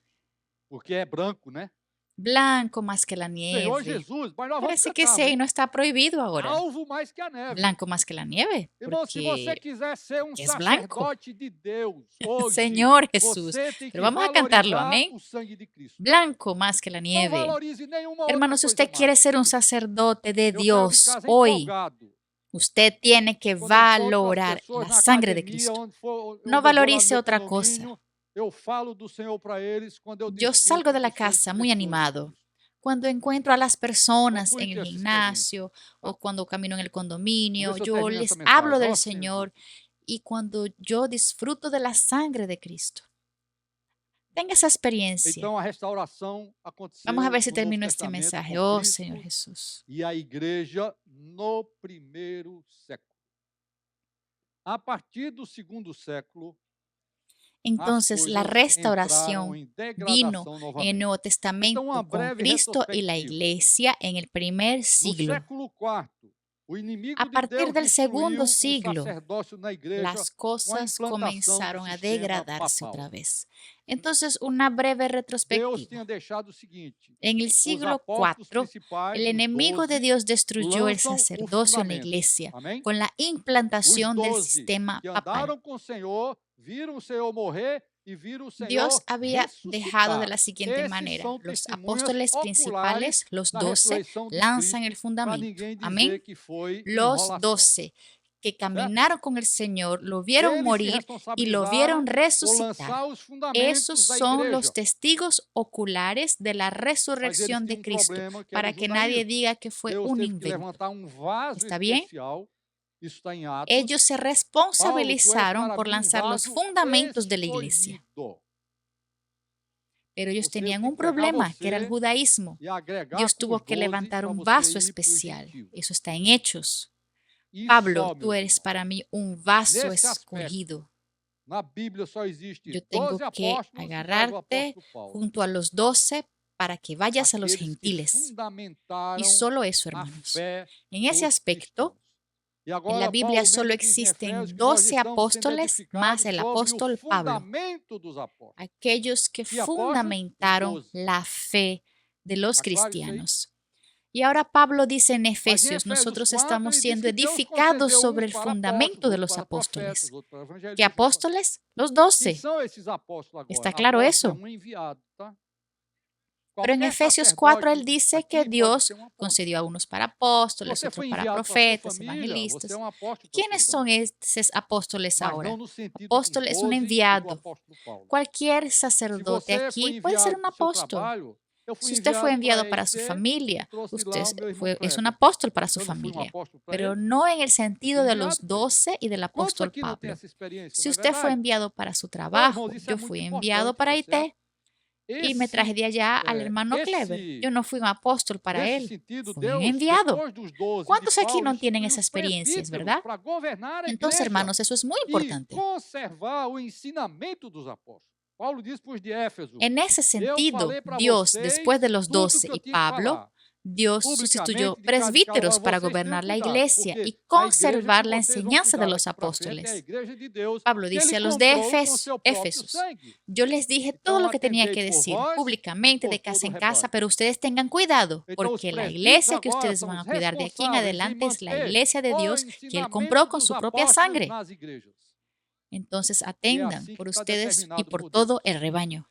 A: porque é branco, né?
B: Blanco más que la
A: Senhor
B: nieve.
A: Jesus, mas nós vamos
B: Parece que
A: cantar,
B: ese
A: né?
B: hino está prohibido ahora.
A: Alvo mais que a neve.
B: Blanco más que la nieve.
A: Irmão, se você
B: Porque
A: quiser ser um
B: es blanco.
A: sacerdote de Deus hoje,
B: Señor Jesús.
A: você tem que
B: Pero vamos a cantarlo,
A: valorizar
B: amén.
A: o sangue de Cristo.
B: Blanco más que la
A: Não
B: nieve.
A: valorize nenhuma outra
B: Hermanos, si
A: coisa
B: usted quiere
A: mais.
B: ser un sacerdote de
A: Eu saio de
B: Dios
A: casa
B: hoy,
A: empolgado.
B: usted tiene que
A: Quando eu encontro as
B: valorar
A: pessoas
B: la
A: na
B: sangre de
A: academia,
B: Cristo.
A: onde for,
B: No
A: onde eu vou lá no
B: valorice
A: meu
B: otra cosa.
A: condomínio, eu falo do Senhor para eles quando eu
B: Yo salgo
A: desfruto
B: de la
A: do sangue
B: casa muy
A: precioso de
B: animado.
A: Cristo.
B: Cuando encuentro a las
A: Como
B: personas
A: foi
B: en
A: ter
B: el
A: essa experiência?
B: gimnasio
A: Tá?
B: o cuando camino en el
A: Vamos
B: condominio,
A: ver se eu
B: yo
A: termino
B: les
A: essa
B: hablo
A: mensagem.
B: del
A: Ó Senhor
B: Señor
A: Jesus.
B: y cuando yo disfruto de la sangre de Cristo. Tenga esa experiencia.
A: Então a restauração
B: Vamos a ver
A: aconteceu
B: si
A: no Novo
B: termino este
A: Testamento
B: mensaje.
A: com
B: Oh, Señor
A: Cristo
B: Jesús.
A: e a igreja no primeiro século. A partir do segundo século, as
B: Entonces la
A: coisas entraram
B: restauración
A: em
B: vino
A: degradação
B: en el
A: novamente.
B: Nuevo
A: Então, uma
B: Testamento con
A: breve
B: Cristo y la
A: retrospectiva.
B: iglesia en el primer
A: No
B: siglo.
A: século IV, o inimigo
B: A
A: de
B: partir
A: Deus
B: del segundo
A: destruiu o
B: siglo,
A: sacerdócio na igreja
B: las
A: com a
B: cosas
A: implantação do
B: comenzaron a
A: sistema
B: degradarse
A: papal.
B: otra vez. Entonces, una breve
A: Deus
B: retrospectiva.
A: tinha deixado o seguinte:
B: En el
A: os
B: siglo
A: apóstolos
B: IV,
A: principais,
B: el
A: os
B: enemigo de
A: 12,
B: Dios destruyó el
A: lançam o
B: sacerdocio en la
A: fundamento.
B: iglesia
A: Amém?
B: con la
A: Os
B: implantación del
A: 12
B: sistema
A: que
B: papal.
A: andaram com o Senhor, viram o Senhor morrer e viram o
B: Dios
A: Senhor
B: había dejado de
A: ressuscitar.
B: la siguiente
A: Esses
B: manera.
A: são
B: Los
A: testemunhas
B: apóstoles
A: oculares
B: principales, los
A: da
B: 12,
A: ressurreição de
B: lanzan
A: Cristo,
B: el
A: para
B: fundamento.
A: ninguém dizer
B: Amén.
A: que foi
B: Los
A: enrolação.
B: 12 que
A: Certo?
B: caminaron con el Señor, lo vieron
A: Eles se
B: morir y lo vieron
A: responsabilizaram por
B: resucitar.
A: lançar os
B: Esos
A: fundamentos da
B: son los
A: igreja.
B: testigos oculares de la
A: Mas eles
B: resurrección de
A: tinham um
B: Cristo,
A: problema que era
B: para
A: o
B: que nadie
A: judaísmo.
B: diga que fue
A: Deus
B: un
A: teve que
B: invento.
A: levantar um vaso
B: ¿Está bien?
A: especial. Isso está em Atos.
B: Ellos se
A: Paulo, tu és
B: responsabilizaron
A: para
B: por
A: mim um
B: lanzar los
A: vaso
B: fundamentos de la iglesia.
A: escolhido.
B: Pero ellos
A: Você
B: tenían
A: tem
B: un
A: que pegar
B: problema, que era el
A: você
B: judaísmo.
A: e agregar
B: Dios
A: com
B: tuvo
A: os
B: que
A: 12
B: levantar
A: para
B: un
A: você
B: vaso
A: ir para os
B: especial.
A: gentios.
B: Eso está en Hechos.
A: Isso,
B: Pablo,
A: ó,
B: tú
A: meus
B: eres
A: irmãos.
B: para mí un vaso
A: Nesse
B: escogido.
A: aspecto, na Bíblia só existe
B: Yo
A: 12
B: tengo que
A: apóstolos e mais o
B: agarrarte
A: apóstolo Paulo.
B: junto a los 12 para que vayas a los
A: Aqueles que
B: gentiles. Y
A: fundamentaram
B: solo eso,
A: a
B: hermanos.
A: fé
B: En ese
A: dos
B: aspecto,
A: cristãos. E
B: en la
A: agora
B: Biblia
A: Paulo
B: solo
A: mesmo diz em
B: existen
A: Efésios que nós
B: 12
A: estamos sendo
B: apóstoles más
A: edificados
B: el
A: sobre o
B: apóstol Pablo,
A: fundamento dos apóstolos.
B: aquellos que
A: Que apóstolos? Os
B: fundamentaron
A: 12.
B: la fe de los
A: Está claro isso aí?
B: cristianos. Y ahora Pablo dice en
A: Mas em
B: Efesios,
A: Efésios
B: nosotros
A: 4,
B: estamos
A: ele diz
B: siendo
A: que Deus
B: edificados
A: concedeu
B: sobre
A: uns
B: el
A: para
B: fundamento
A: apóstolos,
B: de
A: outros
B: los
A: para
B: apóstoles.
A: profetas, outros para evangélicos,
B: ¿Qué
A: outros para...
B: apóstoles? Los
A: Quem
B: 12.
A: são esses apóstolos agora?
B: ¿Está claro
A: Apóstolo
B: eso?
A: é um enviado, tá?
B: Pero en
A: Qualquer
B: Efesios 4 él
A: sacerdote
B: dice
A: aqui
B: que
A: pode
B: Dios
A: ser um apóstolo.
B: concedió a unos para apóstoles,
A: Você
B: otros
A: foi
B: para
A: enviado para sua
B: profetas,
A: família, você
B: evangelistas.
A: é um apóstolo para
B: ¿Quiénes
A: sua
B: son
A: família.
B: esos apóstoles
A: Mas
B: ahora?
A: não no sentido
B: Apóstol es un
A: 12 do
B: enviado.
A: apóstolo Paulo.
B: Cualquier
A: Se
B: sacerdote
A: você foi
B: aquí puede ser
A: enviado
B: un
A: para o seu
B: apóstol.
A: trabalho, eu fui
B: Si usted fue
A: enviado
B: enviado para su
A: EIC e
B: familia,
A: trouxe
B: usted
A: lá o meu irmão
B: es un
A: Kleber.
B: apóstol para su
A: Eu não fui um
B: familia,
A: apóstolo para
B: pero
A: ele,
B: no en el sentido
A: fui
B: de
A: enviado
B: los
A: para ele.
B: 12 y del
A: Quantos
B: apóstol
A: aqui não têm
B: Pablo.
A: essa experiência,
B: Si
A: não é
B: usted fue
A: verdade?
B: enviado para su
A: Então,
B: trabajo,
A: irmãos, isso é
B: yo
A: muito
B: fui enviado
A: importante,
B: para
A: tá
B: IT
A: certo?
B: y me traje de allá al hermano Kleber. Yo no fui un apóstol para
A: Nesse
B: él,
A: sentido,
B: fui un
A: Deus,
B: enviado.
A: depois dos 12 de
B: ¿Cuántos aquí
A: Paulo,
B: no tienen
A: instituiu
B: esa
A: os
B: experiencia,
A: presbíteros
B: verdad?
A: para governar a
B: Entonces,
A: igreja
B: hermanos, eso es muy
A: e
B: importante.
A: conservar o ensinamento dos apóstolos. Paulo diz para os de Éfeso,
B: En ese
A: eu
B: sentido,
A: falei para
B: Dios,
A: vocês
B: después de los
A: tudo
B: 12
A: que eu
B: y
A: tinha que
B: Pablo,
A: falar.
B: Dios sustituyó
A: Publicamente, de cara em cara,
B: presbíteros
A: agora
B: para
A: vocês tenham
B: gobernar la
A: cuidado,
B: iglesia
A: porque
B: y
A: a igreja
B: conservar
A: que
B: la
A: vocês vão
B: enseñanza de
A: cuidar
B: los
A: daqui para frente é a
B: apóstoles.
A: igreja de Deus,
B: Pablo
A: que
B: dice
A: ele
B: a los de
A: comprou com seu próprio
B: Éfesos,
A: sangue.
B: yo les dije todo
A: Então,
B: lo que tenía que
A: atendei por
B: decir
A: vós e
B: públicamente
A: por
B: de
A: todo
B: casa
A: o
B: en casa,
A: rebanho.
B: pero ustedes tengan cuidado,
A: Então, os
B: porque la
A: presbíteros
B: iglesia que
A: agora
B: ustedes
A: são
B: van a
A: os
B: cuidar de aquí en
A: responsáveis em
B: adelante es la
A: manter
B: iglesia de
A: o
B: Dios que Él
A: ensinamento
B: compró con
A: dos
B: su propia
A: apóstolos
B: sangre.
A: nas igrejas.
B: Entonces
A: E é
B: atendan
A: assim que
B: por
A: está
B: ustedes y
A: determinado
B: por
A: por
B: todo
A: Deus.
B: el rebaño.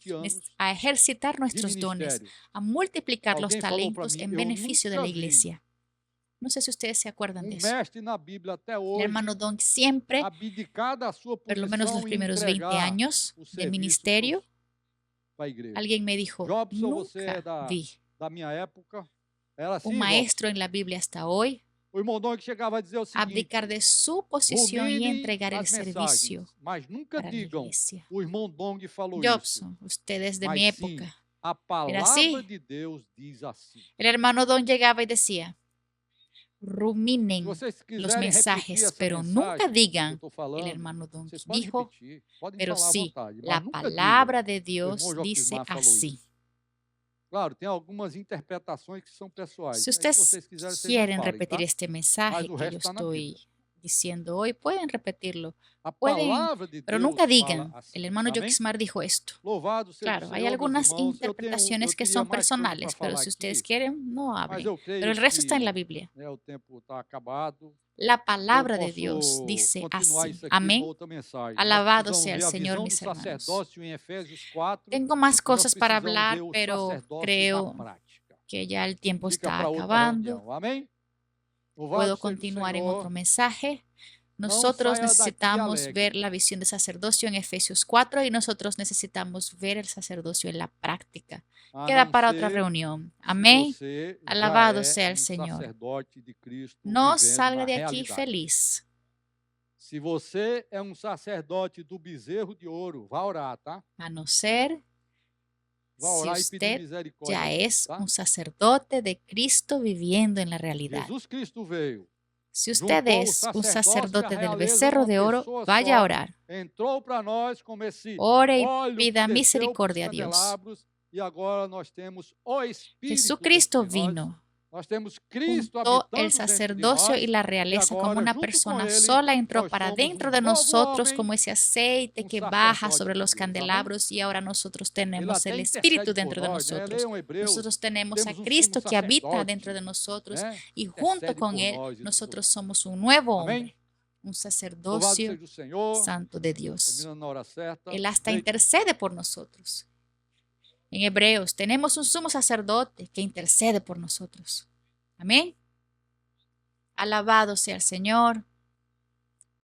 A: 20 anos
B: a ejercitar
A: de
B: nuestros dones,
A: ministério.
B: a multiplicar los
A: Alguém falou para
B: talentos
A: mim,
B: en
A: eu
B: beneficio de la
A: nunca vi
B: iglesia. No sé si ustedes se acuerdan de eso.
A: mestre na Bíblia até
B: El hermano
A: hoje
B: Don siempre,
A: abdicar da sua
B: por lo menos
A: posição
B: los
A: e
B: primeros 20
A: entregar
B: años
A: o
B: de
A: serviço
B: ministerio,
A: para a igreja.
B: Alguien me dijo,
A: Jobson, você é
B: nunca vi
A: da minha época. Era assim,
B: un maestro en la Biblia hasta hoy
A: o irmão Dong chegava a dizer o seguinte:
B: abdicar de su posición y
A: ruminem
B: entregar el
A: as
B: servicio
A: mensagens, mas nunca
B: para la
A: digam,
B: iglesia.
A: o irmão Dong falou isso.
B: Jobson, usted es de mi
A: Mas sim,
B: época.
A: a palavra
B: así?
A: de Deus diz assim.
B: El hermano Don llegaba y decía,
A: Se
B: ruminen
A: vocês
B: los
A: quiserem repetir
B: mensajes,
A: essa
B: pero nunca
A: mensagem que eu
B: digan,
A: estou
B: el
A: falando,
B: hermano Don
A: vocês podem
B: dijo,
A: repetir, podem
B: pero
A: falar à
B: sí,
A: vontade, mas
B: la
A: nunca digam.
B: palabra de
A: O irmão
B: Dios dice
A: Joquismar falou
B: así.
A: isso. Claro, tem algumas interpretações que são pessoais.
B: Si
A: Mas se
B: ustedes
A: vocês quiserem, vocês não
B: quieren
A: falem,
B: repetir
A: tá?
B: este
A: Mas
B: mensaje
A: o
B: que yo
A: resto está na
B: estoy
A: Bíblia.
B: diciendo hoy, pueden repetirlo.
A: A
B: Pueden,
A: palavra de
B: pero
A: Deus
B: nunca
A: fala
B: digan,
A: assim.
B: el hermano
A: Amém?
B: Joquismar dijo esto.
A: Louvado seja o
B: Claro, hay
A: Senhor, meus
B: algunas
A: irmãos. Eu
B: interpretaciones que
A: queria
B: son
A: mais coisas para
B: personales, pero
A: falar
B: si ustedes
A: aqui,
B: quieren, no
A: mas
B: hablen.
A: eu
B: Pero
A: creio
B: el resto está en la
A: que
B: Biblia.
A: o tempo está acabado.
B: La
A: Eu
B: palabra de Dios
A: posso
B: dice
A: continuar
B: así.
A: isso aqui numa
B: Amén.
A: outra mensagem.
B: Alabado
A: Nós
B: sea
A: precisamos
B: el
A: ver a
B: Señor,
A: visão do
B: mis hermanos.
A: sacerdócio em Efésios 4
B: Tengo más
A: e nós
B: cosas para
A: precisamos
B: hablar,
A: ver o
B: pero
A: sacerdócio na
B: creo
A: prática.
B: que ya el tiempo
A: Fica
B: está
A: para outra
B: acabando.
A: reunião. Amém? Louvado
B: Puedo
A: seja o
B: continuar en otro
A: Senhor.
B: mensaje.
A: Não
B: Nosotros
A: saia daqui
B: necesitamos
A: alegre.
B: ver la visión de sacerdocio en Efesios 4 y nosotros necesitamos ver el sacerdocio en la práctica.
A: A
B: Queda
A: não
B: para otra
A: ser
B: reunión.
A: se
B: Amén.
A: você já
B: Alabado
A: é
B: sea el
A: um
B: Señor.
A: sacerdote de Cristo
B: No
A: vivendo
B: salga
A: na
B: de aquí
A: realidade.
B: feliz.
A: Se você é um sacerdote do bezerro de ouro, vá orar, tá?
B: A no ser
A: Vá
B: si
A: orar e pedir
B: usted
A: misericórdia
B: ya
A: a Deus,
B: es
A: tá?
B: un sacerdote de Cristo viviendo en la realidad.
A: Jesus Cristo veio,
B: Si usted
A: juntou o
B: es un
A: sacerdócio e a
B: sacerdote del
A: realeza
B: becerro
A: numa
B: de oro,
A: pessoa
B: vaya a
A: só,
B: orar.
A: entrou para nós como esse
B: Ore y
A: óleo que
B: pida
A: desceu para os
B: misericordia a Dios.
A: candelabros e agora nós temos o Espírito
B: Jesucristo
A: dentro de nós.
B: vino,
A: Nós temos Cristo
B: juntó
A: habitando
B: el
A: dentro de
B: sacerdocio
A: nós
B: y la
A: e
B: realeza como
A: agora,
B: una
A: junto com
B: persona
A: Ele,
B: sola, entró
A: nós
B: para
A: somos
B: dentro de
A: novo
B: nosotros
A: homem,
B: como ese aceite que baja
A: sacerdote
B: sobre
A: de
B: los
A: Deus. Amém?
B: candelabros y ahora nosotros
A: Ele
B: tenemos
A: até
B: el
A: intercede
B: Espíritu
A: por
B: dentro de
A: nós, né?
B: nosotros.
A: Leiam Hebreus,
B: Nosotros tenemos a
A: temos um
B: Cristo
A: sumo
B: que habita
A: sacerdote,
B: dentro de nosotros
A: né?
B: y junto
A: Intercede
B: con
A: por
B: Él
A: nós em todo
B: nosotros
A: lugar.
B: somos un nuevo
A: Amém?
B: hombre, un
A: Louvado
B: sacerdocio
A: seja o Senhor.
B: santo de Dios.
A: Terminando na hora certa.
B: Él hasta
A: Leite.
B: intercede por nosotros. En Hebreos tenemos un sumo sacerdote que intercede por nosotros. Amén. Alabado sea el Señor.